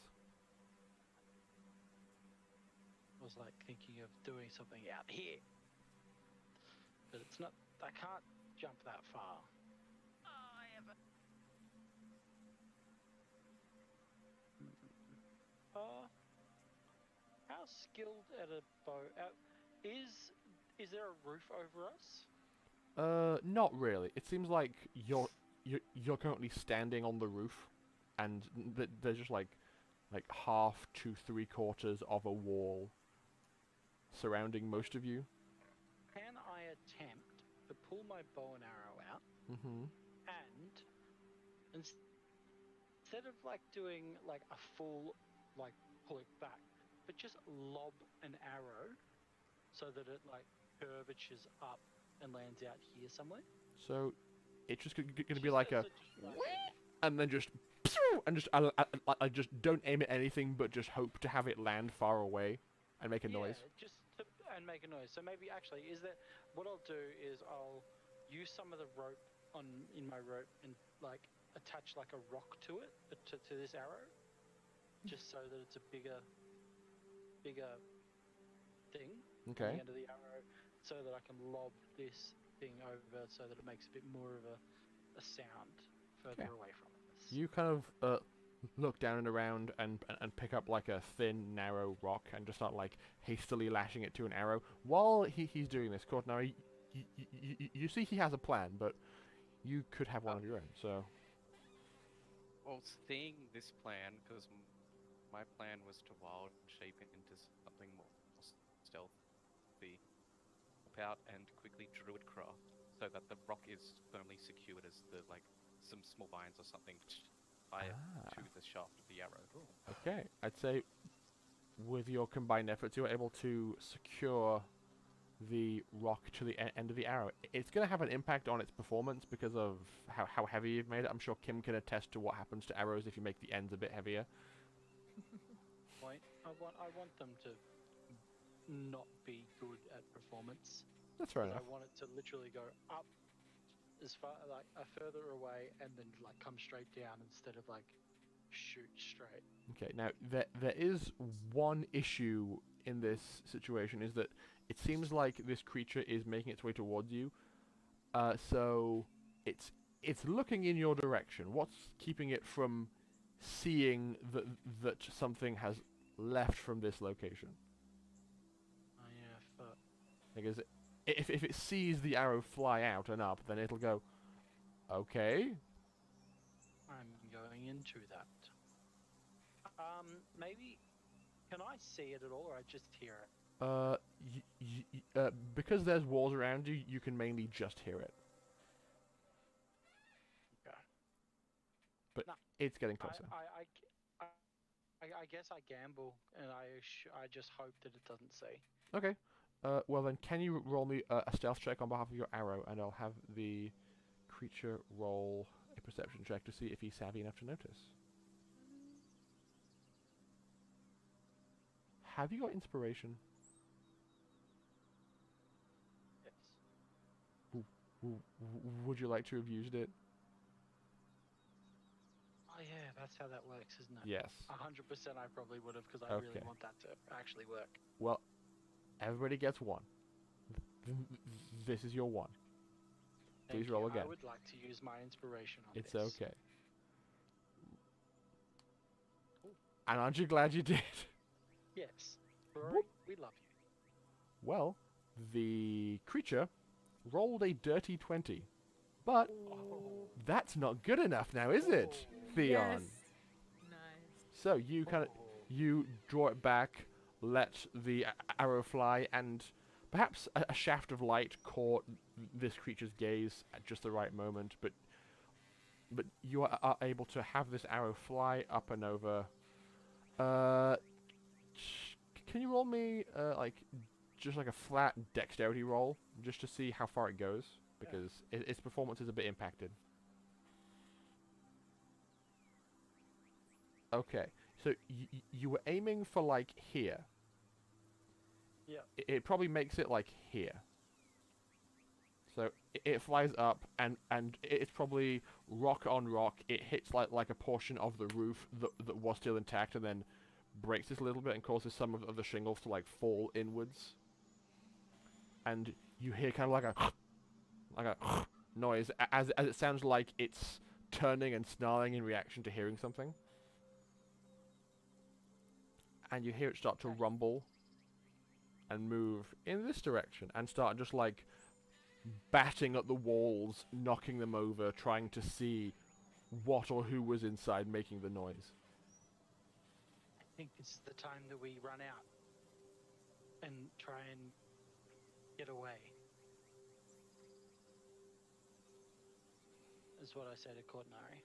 I was like thinking of doing something out here. But it's not, I can't jump that far. How skilled at a bow? Is there a roof over us? Not really. It seems like you're currently standing on the roof, and there's just like half to 3/4 of a wall surrounding most of you. Can I attempt to pull my bow and arrow out Mm-hmm. and instead of like doing like a full like pull it back, but just lob an arrow so that it like curvatures up and lands out here somewhere? So it's just gonna be like a, Like, and then just, and just I just don't aim at anything, but just hope to have it land far away and make a noise. just to, and make a noise. So maybe actually is that what I'll do is I'll use some of the rope in my rope and like attach like a rock to it to this arrow, just so that it's a bigger thing. Okay. On the end of the arrow, so that I can lob this thing over, so that it makes a bit more of a sound further away from us. You kind of look down and around and pick up like a thin, narrow rock and just start like hastily lashing it to an arrow. While he's doing this, Cortnari, you see he has a plan, but you could have one of your own. So. Well, seeing this plan, because my plan was to wild shape it into something more stealthy, hop out and quickly druidcraft so that the rock is firmly secured as the some small vines or something tie it to the shaft of the arrow. Okay, I'd say with your combined efforts, you were able to secure the rock to the end of the arrow. It's going to have an impact on its performance because of how heavy you've made it. I'm sure Kim can attest to what happens to arrows if you make the ends a bit heavier. I want them to not be good at performance. That's fair enough. I want it to literally go up as far further away and then like come straight down instead of like shoot straight. Okay, now there is one issue in this situation, is that it seems like this creature is making its way towards you. So it's looking in your direction. What's keeping it from seeing that something has left from this location? Oh yeah, fuck. Because if it sees the arrow fly out and up, then it'll go, okay. I'm going into that. Maybe can I see it at all, or I just hear it? Because there's walls around you, you can mainly just hear it. Okay. But No, it's getting closer. I guess I gamble, and I just hope that it doesn't see. Okay. Well then, can you roll me a stealth check on behalf of your arrow, and I'll have the creature roll a perception check to see if he's savvy enough to notice. Have you got inspiration? Yes. Would you like to have used it? Oh yeah, that's how that works, isn't it? Yes. 100% I probably would have, because I Okay. really want that to actually work. Well, everybody gets one. This is your one. Thank Please roll you. again. I would like to use my inspiration on It's this. okay. And aren't you glad you did? Yes. Rory, Whoop. we love you. Well, the creature rolled a dirty 20. But Oh. that's not good enough now, is it, Theon? Yes. Nice. So you kind of you draw it back, let the arrow fly, and perhaps a shaft of light caught this creature's gaze at just the right moment. But you are able to have this arrow fly up and over. Can you roll me just like a flat dexterity roll, just to see how far it goes? Because its performance is a bit impacted. Okay, so you were aiming for like here. Yeah. It probably makes it like here. So it flies up, and it's probably rock on rock. It hits like a portion of the roof that was still intact, and then breaks this a little bit and causes some of the shingles to like fall inwards. And you hear kind of like a noise as it sounds like it's turning and snarling in reaction to hearing something. And you hear it start to rumble and move in this direction and start just like batting at the walls, knocking them over, trying to see what or who was inside making the noise. I think this is the time that we run out and try and get away. Is what I say to Cortnari.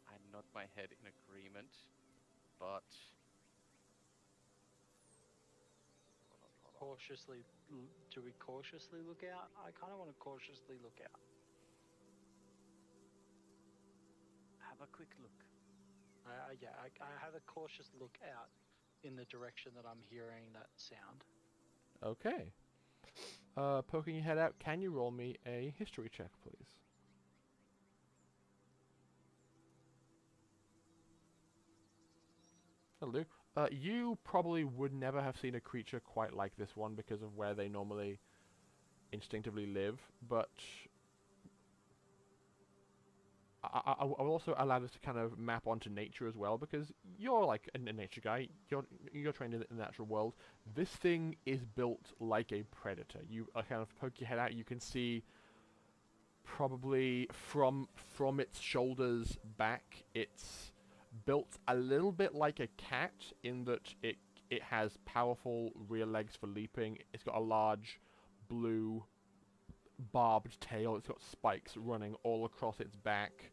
I nod my head in agreement, but Cautiously, do we cautiously look out? I kind of want to cautiously look out. have a quick look. I have a cautious look out in the direction that I'm hearing that sound. Okay. Poking your head out, can you roll me a history check, please? That'll do. You probably would never have seen a creature quite like this one because of where they normally instinctively live, but I will also allow this to kind of map onto nature as well, because you're like a nature guy. You're trained in the natural world. This thing is built like a predator. You kind of poke your head out. You can see probably from its shoulders back, it's built a little bit like a cat in that it has powerful rear legs for leaping. It's got a large blue barbed tail. It's got spikes running all across its back,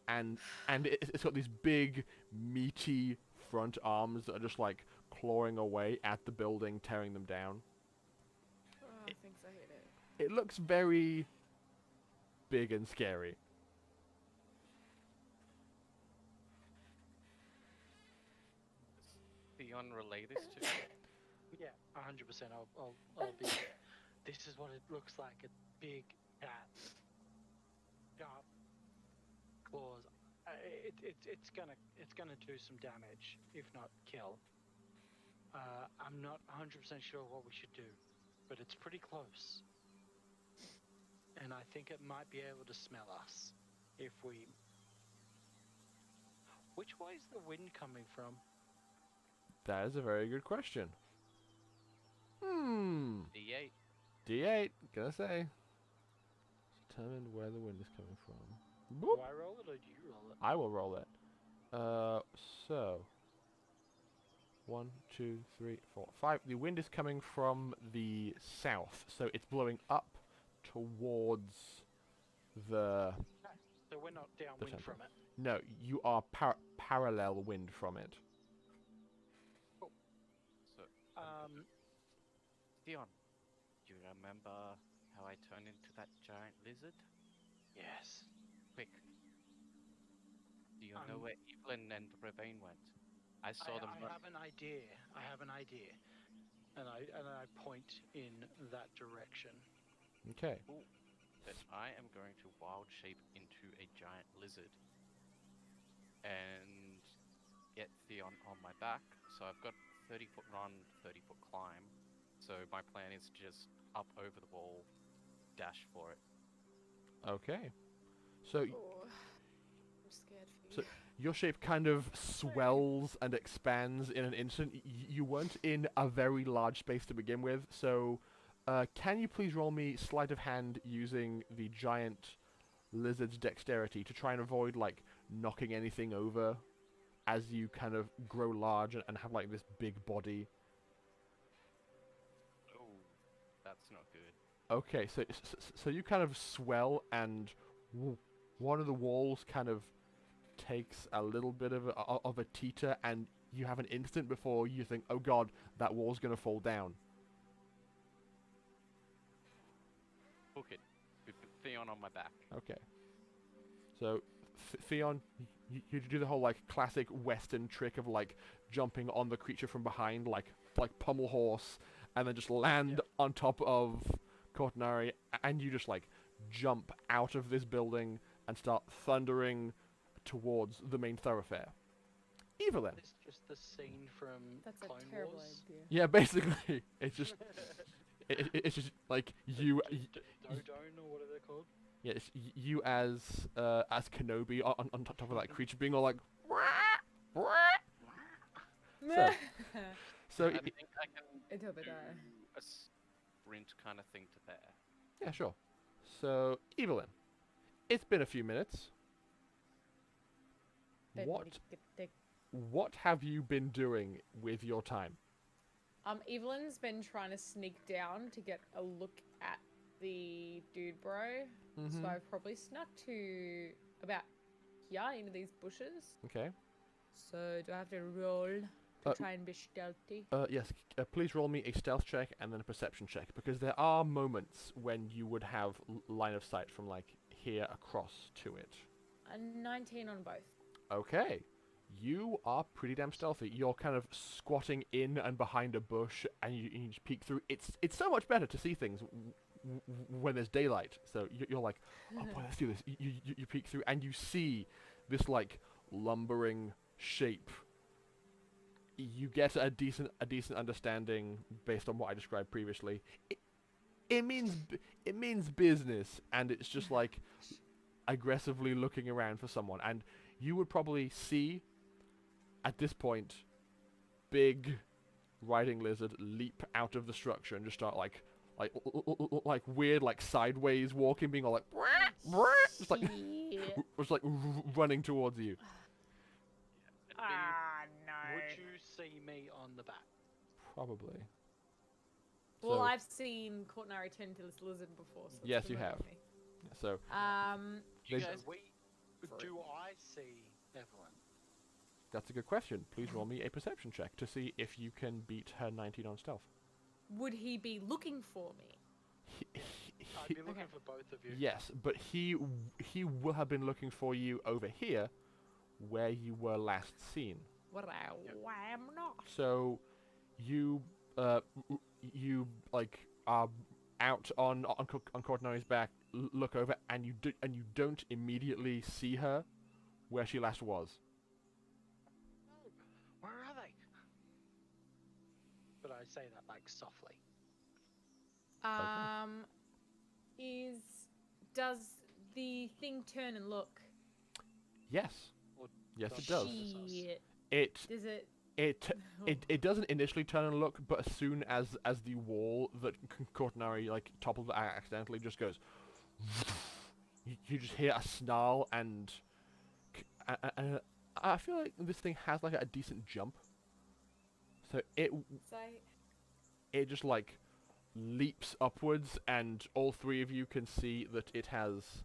and it's got these big meaty front arms that are just like clawing away at the building, tearing them down. Oh, thanks, I hate it. It looks very big and scary. Theon relay this to me? Yeah, 100%. I'll be. This is what it looks like. A big cat, sharp claws. It's gonna do some damage, if not kill. I'm not 100% sure what we should do, but it's pretty close, and I think it might be able to smell us if we. Which way is the wind coming from? That is a very good question. D8. D8, gonna say. Determine where the wind is coming from. Do Boop. I roll it or do you roll it? I will roll it. So 1, 2, 3, 4, 5. The wind is coming from the south, so it's blowing up towards the. So we're not downwind temple. from it. No, you are parallel wind from it. So, Theon, do you remember how I turned into that giant lizard? Yes. Quick. Do you know where Evelyn and Ravine went? I saw them I run. have an idea. And I point in that direction. Okay. Ooh. Then I am going to wild shape into a giant lizard and get Theon on my back. So I've got 30-foot run, 30-foot climb. So my plan is just up over the wall, dash for it. Okay. So Oh, I'm scared for you. So your shape kind of swells and expands in an instant. You weren't in a very large space to begin with, so can you please roll me sleight of hand using the giant lizard's dexterity to try and avoid, like, knocking anything over as you kind of grow large and have, like, this big body? Oh, that's not good. Okay, so you kind of swell, and one of the walls kind of takes a little bit of a teeter, and you have an instant before you think, oh god, that wall's gonna fall down. Book it. With Theon on my back. Okay. So, Theon, you do the whole, like, classic Western trick of, like, jumping on the creature from behind, like pommel horse, and then just land on top of Cortinari, and you just, like, jump out of this building and start thundering towards the main thoroughfare. Evelyn. It's just the scene from That's Clone a terrible Wars. idea. Yeah, basically, it's just, it's just like you, Dodone, or what are they called? yeah, it's you as Kenobi on top of that creature being all like, so I think I can Until they do die. a sprint kind of thing to there. yeah, sure. So Evelyn, it's been a few minutes. Then What they get their- what have you been doing with your time? Evelyn's been trying to sneak down to get a look at the dude bro. So I've probably snuck to about here into these bushes. Okay. So do I have to roll to try and be stealthy? Yes. Please roll me a stealth check and then a perception check, because there are moments when you would have line of sight from, like, here across to it. A 19 on both. Okay. You are pretty damn stealthy. You're kind of squatting in and behind a bush, and you just peek through. It's so much better to see things when there's daylight. So you're like, oh boy, let's do this. You peek through, and you see this, like, lumbering shape. You get a decent understanding based on what I described previously. It means business, and it's just like aggressively looking around for someone. And you would probably see, at this point, big riding lizard leap out of the structure and just start like weird, like, sideways walking, being all like just like just like running towards you. Ah, no. Would you see me on the back? Probably. Well, So- I've seen Cortinari turn into this lizard before. So it's Yes, you familiar have. to me. So You They- guys, Do I see Evelyn? that's a good question. Please roll me a perception check to see if you can beat her 19 on stealth. Would he be looking for me? I'd be looking Okay. for both of you. Yes, but he will have been looking for you over here, where you were last seen. What I am not. So you like are out on Cortinari's back, look over, and you don't immediately see her where she last was. Oh, where are they? But I say that, like, softly. Does the thing turn and look? Yes. Or Yes, it does does. Shit. It Does it? it doesn't initially turn and look, but as soon as the wall that Cortinari, like, toppled accidentally just goes, you just hear a snarl, and I feel like this thing has, like, a decent jump. So it just, like, leaps upwards, and all three of you can see that it has,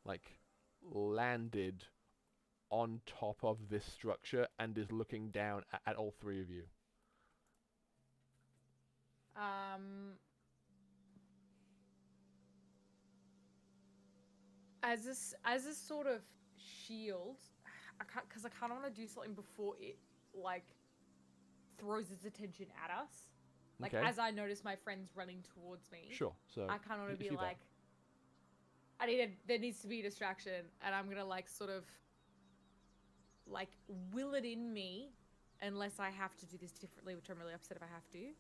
like, landed on top of this structure and is looking down at all three of you. As a sort of shield, because I kind of want to do something before it, like, throws its attention at us. Like, Okay. as I notice my friends running towards me, Sure. So I kind of want to you be see that. like, there needs to be a distraction, and I'm gonna, like, sort of, like, will it in me, unless I have to do this differently, which I'm really upset if I have to.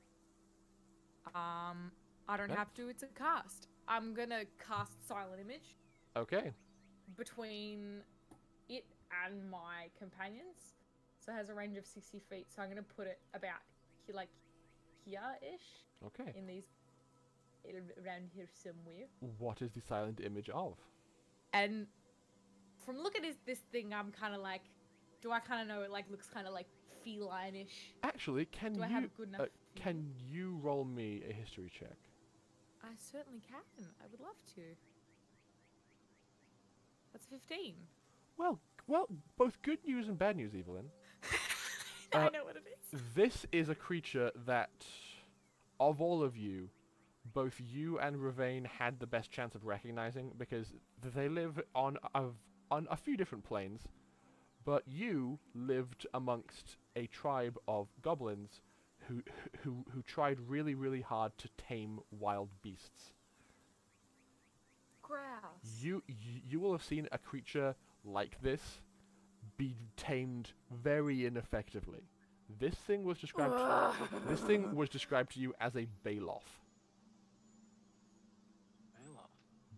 I don't Okay. have to. It's a cast. I'm gonna cast Silent Image Okay. between it and my companions. So it has a range of 60 feet. So I'm going to put it about like here-ish. Okay. In these, around here somewhere. What is the silent image of? And from looking at this thing, I'm kind of like, do I kind of know it like looks kind of like feline-ish? Actually, can Do I have a good enough can you roll me a history check? I certainly can. I would love to. That's 15. Well, both good news and bad news, Evelyn. I know what it is. This is a creature that, of all of you, both you and Ravane had the best chance of recognizing because they live on a few different planes, but you lived amongst a tribe of goblins who tried really, really hard to tame wild beasts. Grouse. You will have seen a creature like this be tamed very ineffectively. This thing was described. This thing was described to you as a Baloth.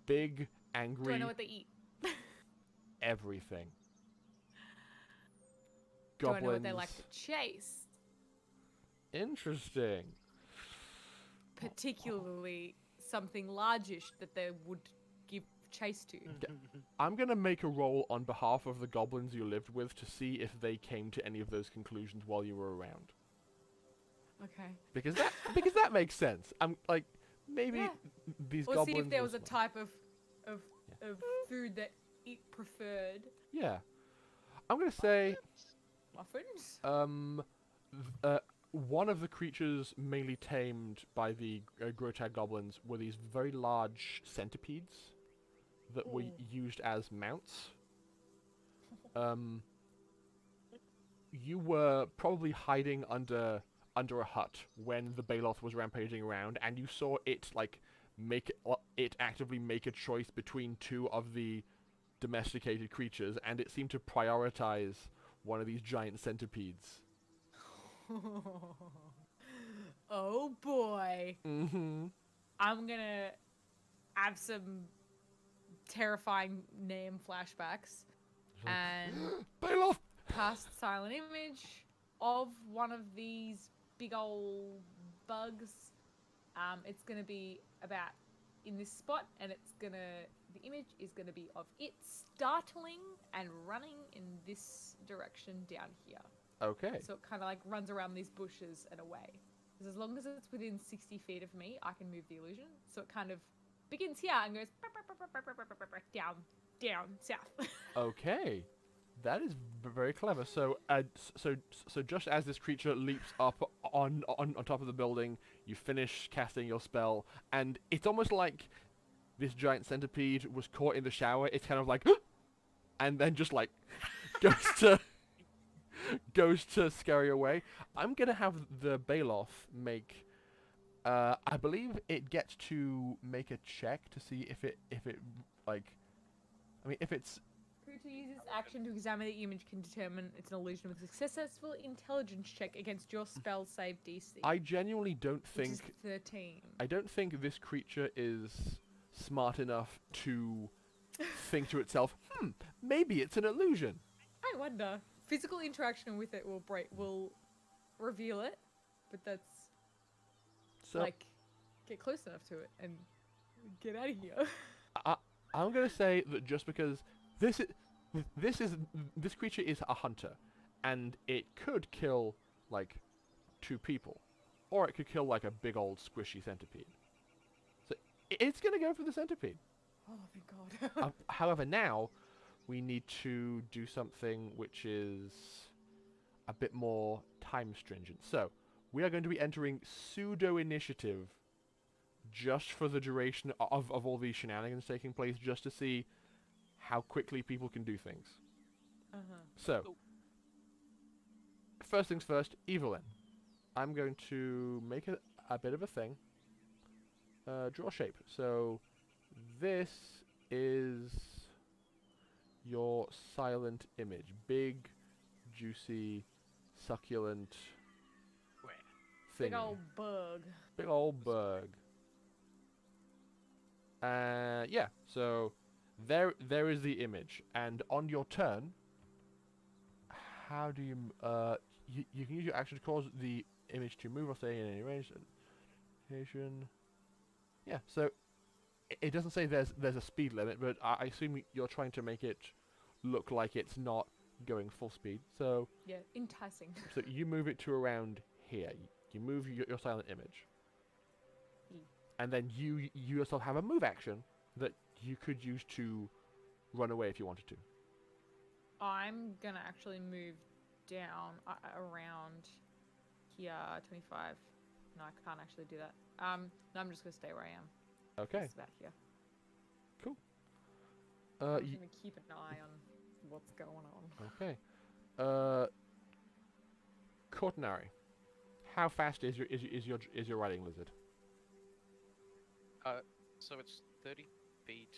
Big, angry. Do I know what they eat? Everything. Do Goblins. I know what they like to chase? Interesting. Particularly something largish that they would give chase to. I'm gonna make a roll on behalf of the goblins you lived with to see if they came to any of those conclusions while you were around. Okay. Because that makes sense. I'm like maybe Yeah. these Or goblins. see if there were was a smart. type of food that it preferred. Yeah. I'm gonna say Muffins? one of the creatures mainly tamed by the Grotag goblins were these very large centipedes that were Ooh. used as mounts. You were probably hiding under a hut when the Baloth was rampaging around, and you saw it like actively make a choice between two of the domesticated creatures, and it seemed to prioritize one of these giant centipedes. Oh boy. Mm-hmm. I'm gonna have some terrifying name flashbacks and Baloth! cast silent image of one of these big old bugs. It's gonna be about in this spot, and the image is gonna be of it startling and running in this direction down here. Okay. So it kind of like runs around these bushes and away. Because as long as it's within 60 feet of me, I can move the illusion. So it kind of begins here and goes down, south. Okay. That is very clever. So, so just as this creature leaps up on top of the building, you finish casting your spell, and it's almost like this giant centipede was caught in the shower. It's kind of like, and then just like goes to scurry away. I'm gonna have the Baloth make. I believe it gets to make a check to see if it like. I mean, if it's. Creature uses action to examine the image can determine it's an illusion with a successful intelligence check against your spell save DC. I genuinely don't which is think. 13. I don't think this creature is smart enough to think to itself, maybe it's an illusion. I wonder. Physical interaction with it will reveal it, but that's So like get close enough to it and get out of here. I'm gonna say that just because this creature is a hunter, and it could kill like 2 people, or it could kill like a big old squishy centipede. So it's gonna go for the centipede. Oh, thank God. However, now we need to do something which is a bit more time stringent. So we are going to be entering pseudo initiative just for the duration of all these shenanigans taking place, just to see how quickly people can do things. So, first things first, Evelyn. I'm going to make a bit of a thing. Draw shape. So, this is your silent image. Big, juicy, succulent thing. Big old bug. Big old bug. Yeah, so there is the image, and on your turn, how do you you can use your action to cause the image to move or stay in any range. Location. Yeah, so it doesn't say there's a speed limit, but I assume you're trying to make it look like it's not going full speed. So Yeah, enticing. so you move it to around here. You move your silent image, and then you yourself have a move action that you could use to run away if you wanted to. I'm gonna actually move down around here, 25. No, I can't actually do that. No, I'm just gonna stay where I am. Okay. It's about here. Cool. I'm just gonna keep an eye on what's going on. Okay. Cortinari, how fast is your riding lizard? So it's 30 feet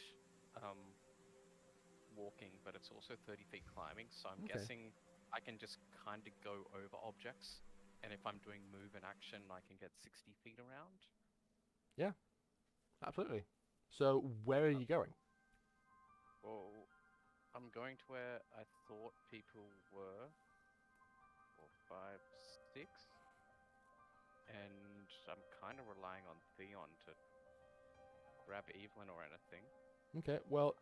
walking, but it's also 30 feet climbing. So I'm Okay. guessing I can just kind of go over objects, and if I'm doing move and action, I can get 60 feet around. Absolutely. So where are you going? Well, I'm going to where I thought people were. 4, 5, 6. And I'm kind of relying on Theon to grab Evelyn or anything. Okay. Well,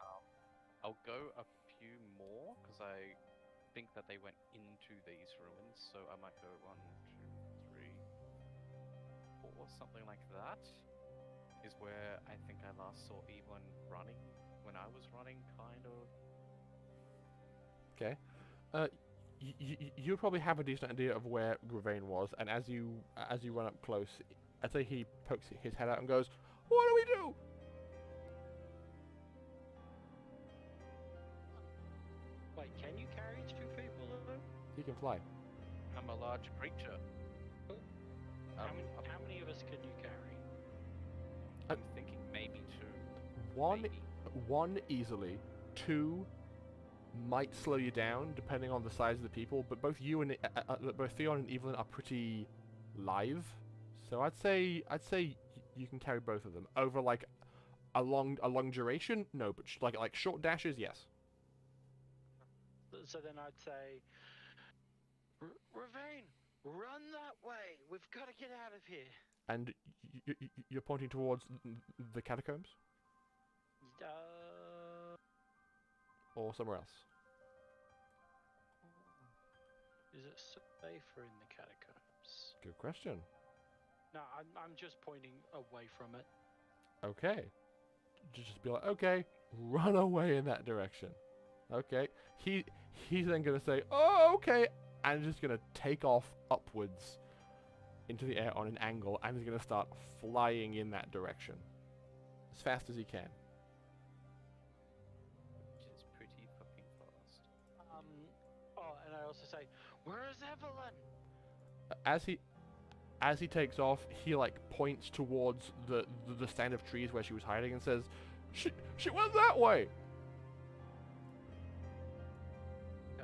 I'll go a few more because I think that they went into these ruins. So I might go 1, 2, 3, 4, something like that. Is where I think I last saw Evelyn running when I was running, kind of. okay. You probably have a decent idea of where Gravane was, and as you run up close, I'd say he pokes his head out and goes, "What do we do?" Wait, can you carry 2 people though? He can fly. I'm a large creature. How many of us can you carry? I'm thinking maybe 2. One Maybe. one easily, 2 might slow you down depending on the size of the people, but both you and both Theon and Evelyn are pretty live, so I'd say you can carry both of them over like a long duration. No, but like short dashes, yes. So then I'd say, Ravane, run that way. We've got to get out of here. And you're pointing towards the catacombs or somewhere else. Is it safer in the catacombs? Good question. No, I'm just pointing away from it. Okay. Just be like, okay, run away in that direction. Okay. He's then gonna say, oh, okay, and just gonna take off upwards into the air on an angle, and he's gonna start flying in that direction as fast as he can. Which is pretty fucking fast. And I also say, where is Evelyn? As he takes off, he like points towards the stand of trees where she was hiding and says, she went that way.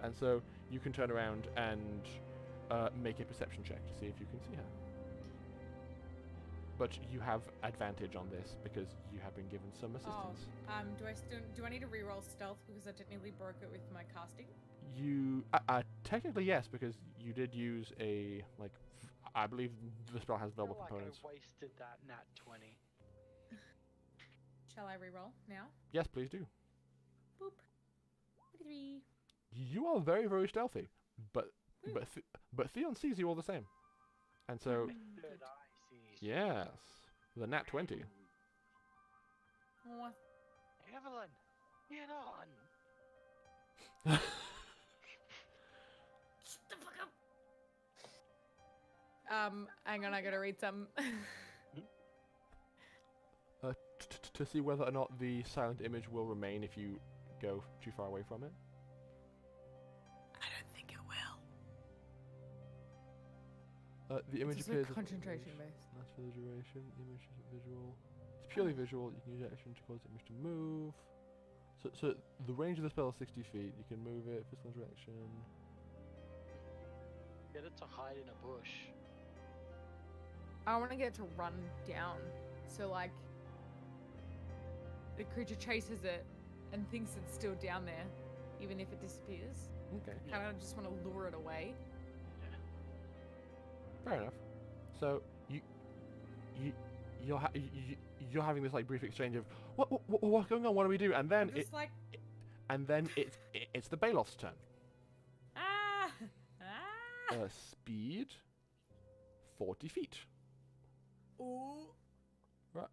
And so you can turn around and make a perception check to see if you can see her. But you have advantage on this because you have been given some assistance. Do I need to reroll stealth because I technically broke it with my casting? You technically yes, because you did use a I believe the spell has double I feel components. like I wasted that nat 20. Shall I reroll now? Yes, please do. Boop. 3. You are very, very stealthy, but Theon sees you all the same, and so Third eye sees. yes, the nat 20. Oh, Evelyn, get on. shut the fuck up. Hang on, I gotta read some. To see whether or not the silent image will remain if you go too far away from it. I don't think it will. The image It's appears. like concentration based. That's for the duration. Image is visual. It's purely visual. You can use action to cause the image to move. So the range of the spell is 60 feet. You can move it. Physical interaction. Get it to hide in a bush. I want to get it to run down. So like, the creature chases it and thinks it's still down there. even if it disappears. Okay. Kind of just want to lure it away. Fair enough. So you're having this like brief exchange of what's going on? What do we do? And then I'm just like, it's the Baloth's turn. ah. Speed 40 feet. Ooh. Right.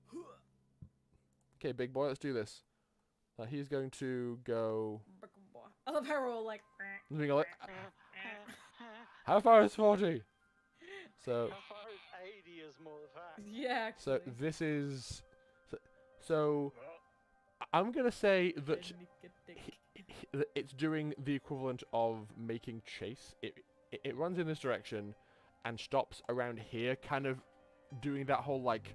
Okay, big boy, let's do this. He's going to go. I love how we're all like. How far is 40? So. How far is 80 is more the fact. Yeah. So Actually. this is. So I'm gonna say that it's doing the equivalent of making chase. It runs in this direction, and stops around here, kind of doing that whole like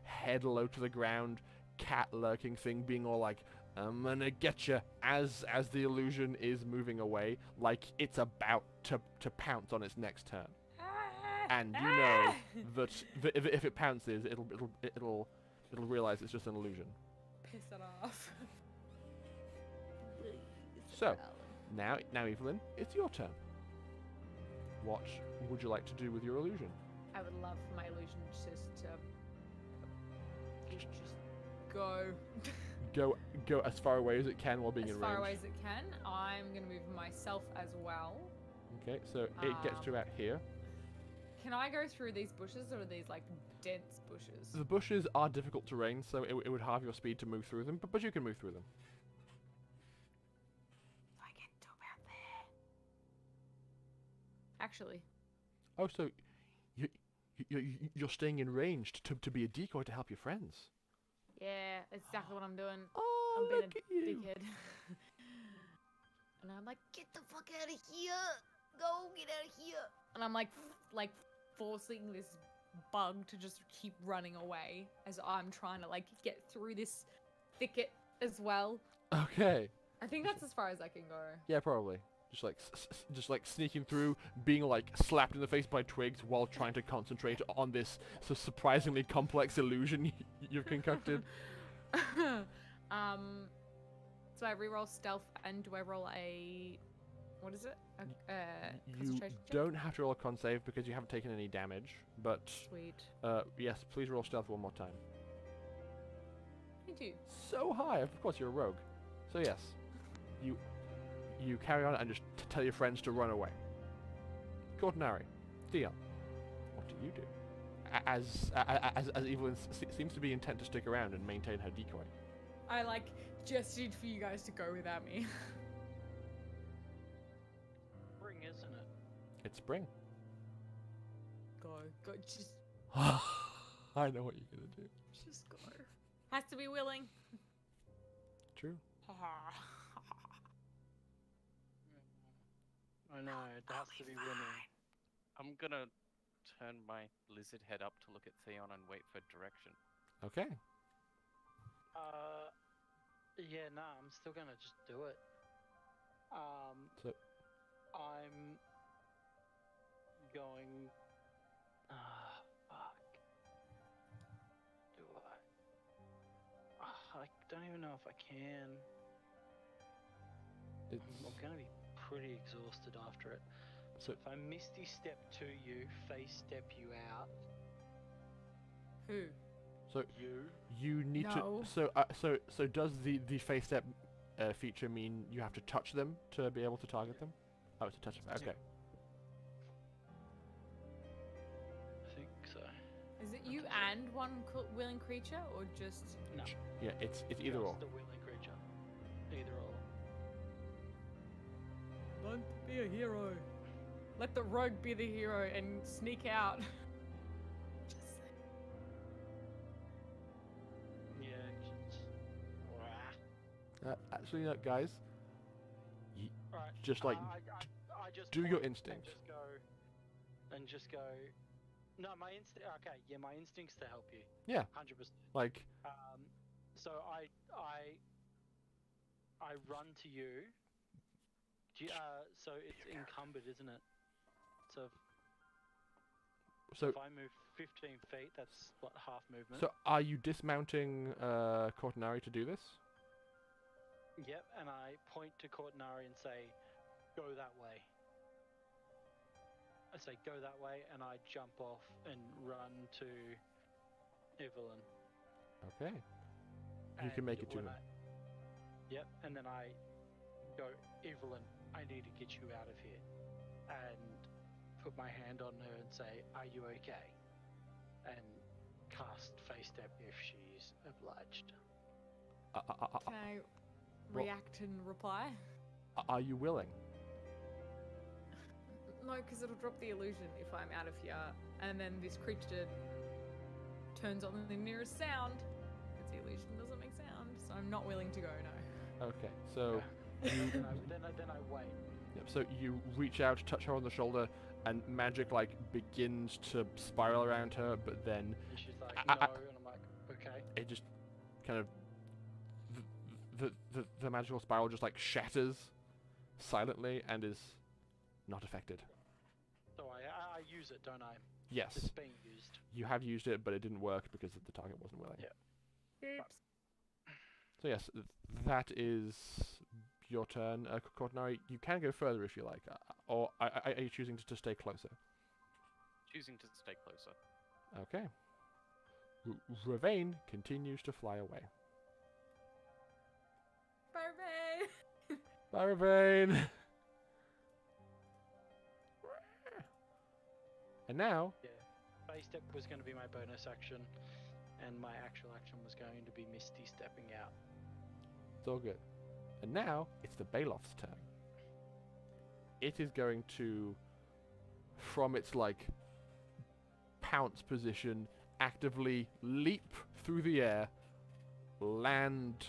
head low to the ground, cat lurking thing, being all like, I'm gonna get you, as the illusion is moving away, like it's about to pounce on its next turn. And you know that if it pounces, it'll realize it's just an illusion. Piss it off. So now Evelyn, it's your turn. What would you like to do with your illusion? I would love for my illusion just go Go as far away as it can while being as in far range. away as it can. I'm gonna move myself as well. Okay, so it gets to about here. Can I go through these bushes, or are these like dense bushes? The bushes are difficult terrain, so it would halve your speed to move through them, but you can move through them. I get to about there. Actually, Oh, so you're staying in range to be a decoy to help your friends. yeah, that's exactly what I'm doing. Oh, I'm being look a at you. dickhead. And I'm like, get the fuck out of here! Go get out of here! And I'm like forcing this bug to just keep running away as I'm trying to like get through this thicket as well. Okay. I think that's as far as I can go. Yeah, probably. Just like sneaking through, being like slapped in the face by twigs while trying to concentrate on this so surprisingly complex illusion you've concocted. So I reroll stealth, and do I roll a what is it? A You concentration check? don't have to roll a con save because you haven't taken any damage, but Sweet. yes, please roll stealth one more time. 22. So high, of course you're a rogue. So yes, you carry on and just tell your friends to run away. Cortinari, Theon, what do you do? As Evelyn seems to be intent to stick around and maintain her decoy. I like gestured for you guys to go without me. Spring, isn't it? It's spring. Go, just I know what you're gonna do. go. Has to be willing. True. I know, it has to be winning. I'm gonna turn my lizard head up to look at Theon and wait for direction. Okay. Yeah, nah, I'm still gonna just do it. So I'm going. Fuck. Do I don't even know if I can. it's I'm gonna be pretty exhausted after it. so If I misty step to you, face step you out. Who? so You. you need No. to so does the face step feature mean you have to touch them to be able to target them? Oh, it's a touch effect. Okay. I think so. Is it you and one willing creature, or just? No. Yeah, it's either or. Just a willing creature. Either or. Don't be a hero. Let the rogue be the hero and sneak out. Just Yeah. Actually, no, guys. Right. Just like I just do your point instincts. And just go. No, my instinct. Okay, yeah, my instincts to help you. Yeah. 100%. like So I run to you. So it's encumbered, isn't it? So so if I move 15 feet, that's what, half movement? so are you dismounting Cortinari to do this? Yep, and I point to Cortinari and say, "Go that way." I say, "Go that way," and I jump off and run to Evelyn. Okay. You can make it to when him. Yep, and then I go, "Evelyn, I need to get you out of here," and put my hand on her and say, "Are you okay?" And cast Face Step if she's obliged. Can I Well- react and reply? Are you willing? No, because it'll drop the illusion if I'm out of here. And then this creature turns on the nearest sound. Because the illusion doesn't make sound. So I'm not willing to go, no. Okay, so then I wait. yep, so you reach out, touch her on the shoulder, and magic like begins to spiral around her, but then And she's like, I- "No," and I'm like, "Okay." it just kind of the magical spiral just like shatters silently and is not affected. So I use it, don't I? Yes, It's being used. you have used it, but it didn't work because the target wasn't willing. Yeah. Oops. So yes, that is your turn, Cortinari. You can go further if you like, or are you choosing to stay closer? Choosing to stay closer. Okay. Ravane continues to fly away. Bye, Bye, Ravane! And now, Yeah. Face Step was going to be my bonus action, and my actual action was going to be Misty stepping out. it's all good. And now, it's the Baloth's turn. It is going to, from its, like, pounce position, actively leap through the air, land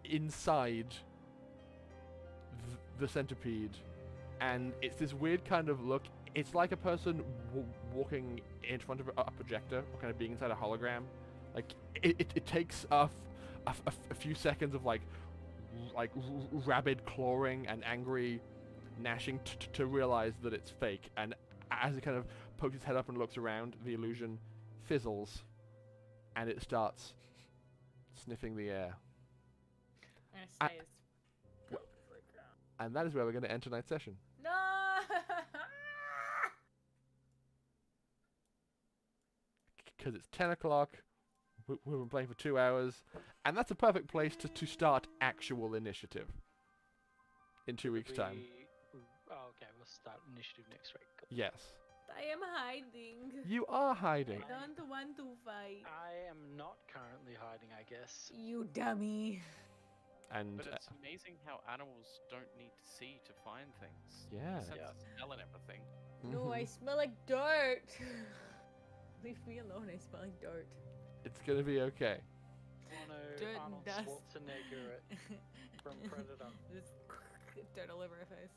inside the centipede, and it's this weird kind of look. It's like a person walking in front of a projector, or kind of being inside a hologram. Like it takes a few seconds of like rabid clawing and angry gnashing to realize that it's fake. And as it kind of pokes its head up and looks around, the illusion fizzles, and it starts sniffing the air. I'm gonna stay as And that is where we're going to end tonight's session. No! Because it's 10 o'clock, we've been playing for 2 hours, and that's a perfect place to start actual initiative. In 2 weeks' time. Oh, okay, we'll start initiative next week. Cool. Yes. I am hiding. You are hiding. I don't want to fight. I am not currently hiding, I guess. You dummy. And But it's amazing how animals don't need to see to find things. yeah. Sense Yeah. of smell and everything. No, I Mhm. smell like dirt. Leave me alone, I smell like dirt. It's going to be okay. Oh no, Dirt and Arnold dust. Schwarzenegger from Predator. Just dirt all over her face.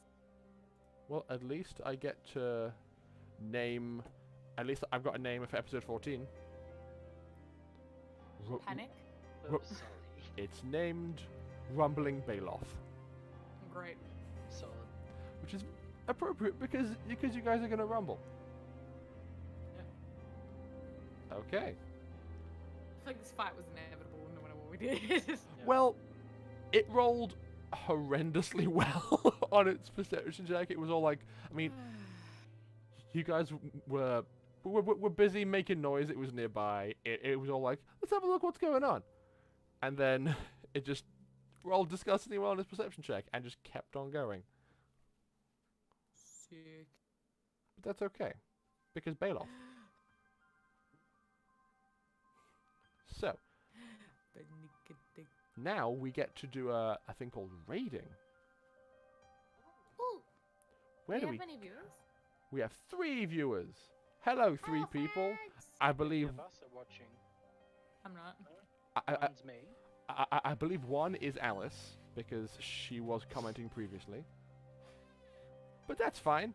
Well, at least I get to name... At least I've got a name for episode 14. Panic? Ru- Sully. It's named Rumbling Baloth, Great. Solid. which is appropriate because you guys are going to rumble. Okay. I feel like this fight was inevitable no matter what we did. Yeah. Well, it rolled horrendously well on its perception check. It was all like, I mean, you guys were busy making noise. It was nearby. It was all like, let's have a look what's going on. And then it just rolled disgustingly well on its perception check and just kept on going. Sick. But that's okay, because Baloth. So, now we get to do a thing called raiding. Ooh, Where do have we... many viewers? We have 3 viewers. Hello, 3 people. Thanks. I believe... Of us are watching. I'm not. One's me. I believe one is Alice, because she was commenting previously. But that's fine,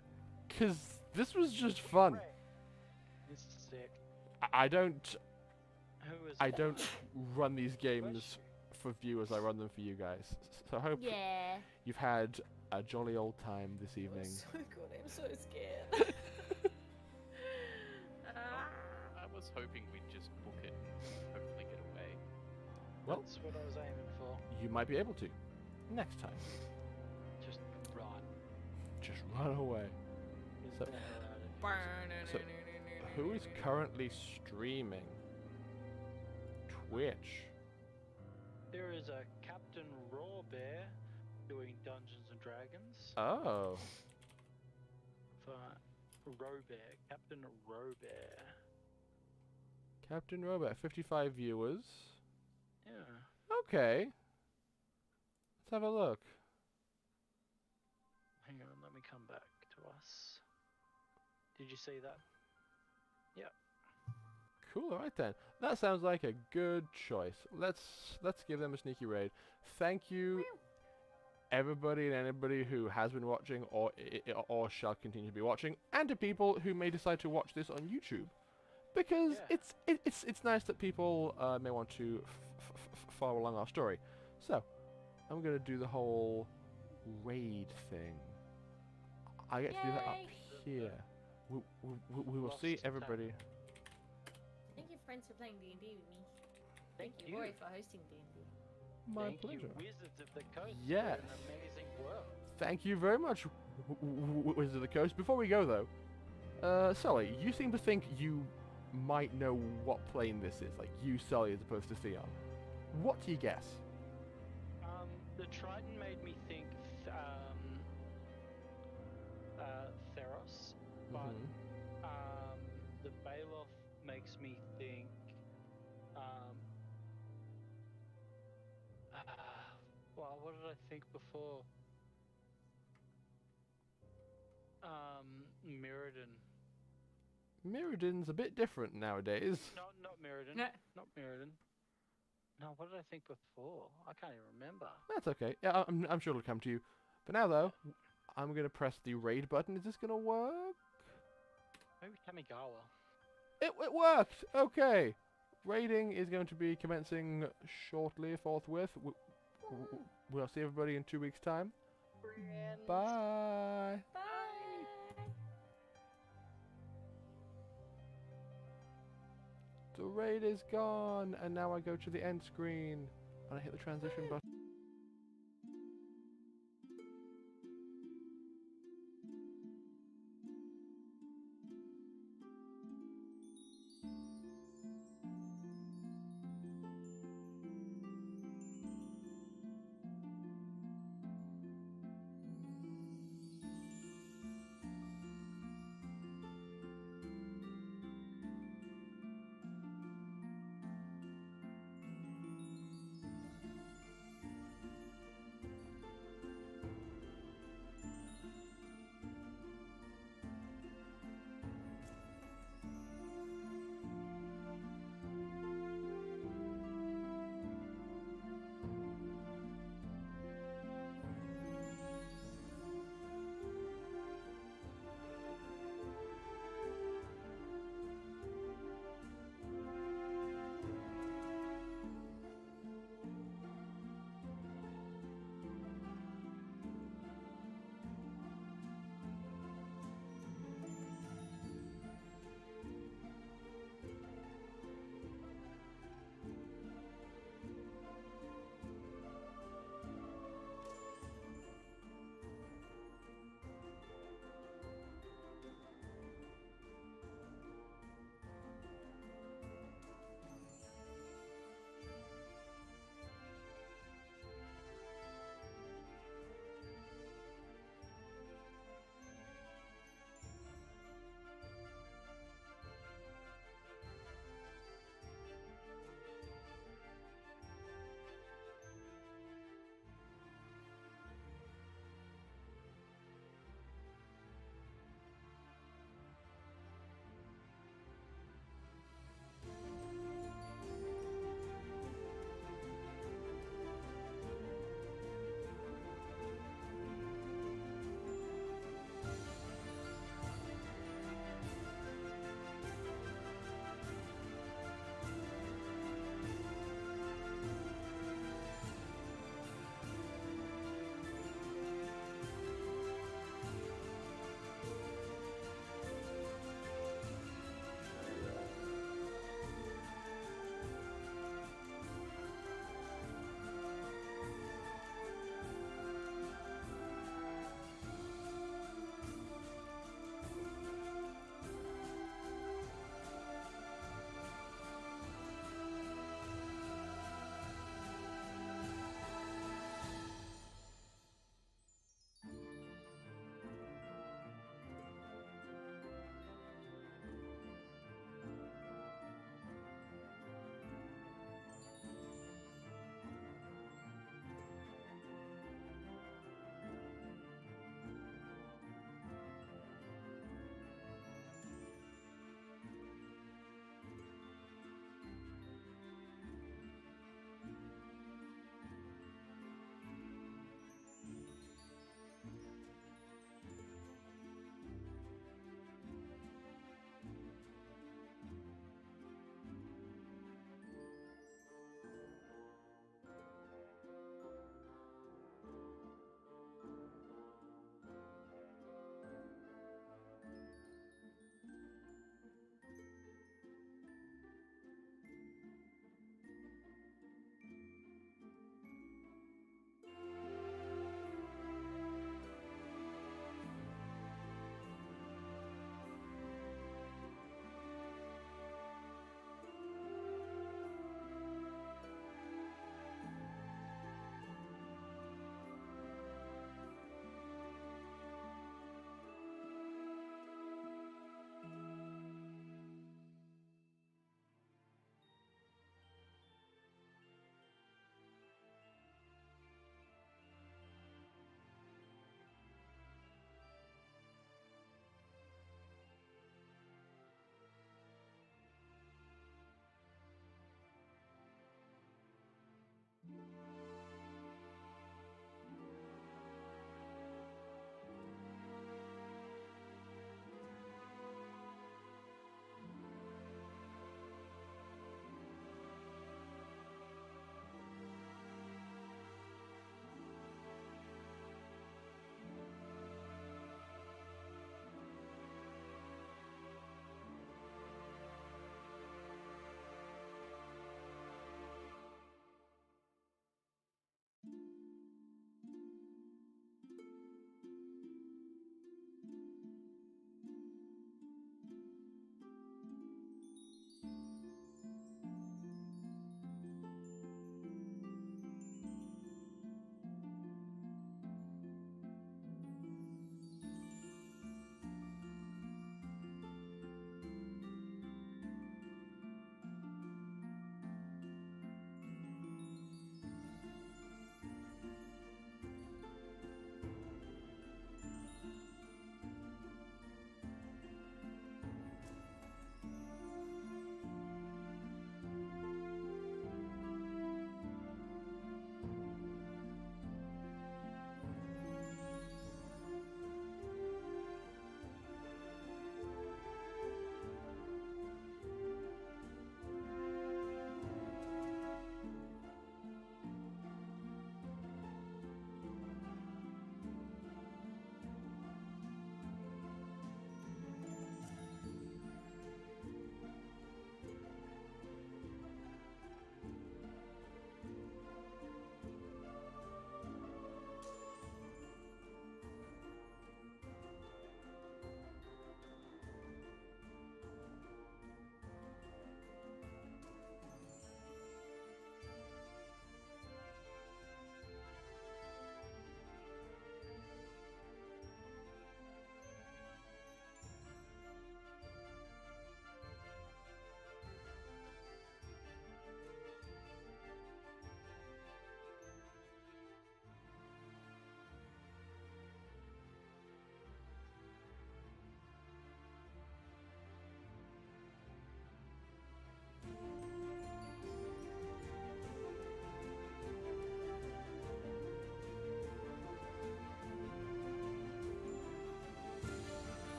because this was just fun. Great. This is sick. I don't Who is? run these games for viewers, I run them for you guys. So I hope Yeah. you've had a jolly old time this evening. So good. I'm so scared. I was hoping we'd just book it and hopefully get away. Well- That's what I was aiming for. You might be able to. Next time. Just run. Just run away. Get So- the hell out of here. Who is currently streaming? Twitch. There is a Captain Raw Bear doing Dungeons and Dragons. Oh. For Robear, Captain Robear. Captain Robot, 55 viewers. Yeah. Okay. Let's have a look. Hang on, let me come back to us. Did you see that? Cool, alright then. That sounds like a good choice. Let's give them a sneaky raid. Thank you everybody and anybody who has been watching or shall continue to be watching, and to people who may decide to watch this on YouTube. Because Yeah. it's nice that people may want to follow along our story. So, I'm going to do the whole raid thing. I get to do that up Yay. here. We will see Lost town. everybody. Thank you, friends, for playing D&D with me. Thank you, you. Roy, for hosting D&D. My Thank pleasure. you, Wizards of the Coast. Yes. For an amazing world. Thank you very much, Wizard of the Coast. Before we go, though, Sully, you seem to think you might know what plane this is. Like, you, Sully, as opposed to Theon. What do you guess? The Triton made me think Theros, but Mhm. the Baloth makes me think well, what did I think before? Mirrodin. Mirrodin's a bit different nowadays. Not Mirrodin. No. Not Mirrodin. No, what did I think before? I can't even remember. That's okay. Yeah, I'm sure it'll come to you. For now, though, I'm going to press the raid button. Is this going to work? Maybe Kamigawa. It worked! Okay. Raiding is going to be commencing shortly, forthwith. We'll see everybody in 2 weeks' time. Bye! Bye. The raid is gone, and now I go to the end screen, and I hit the transition button.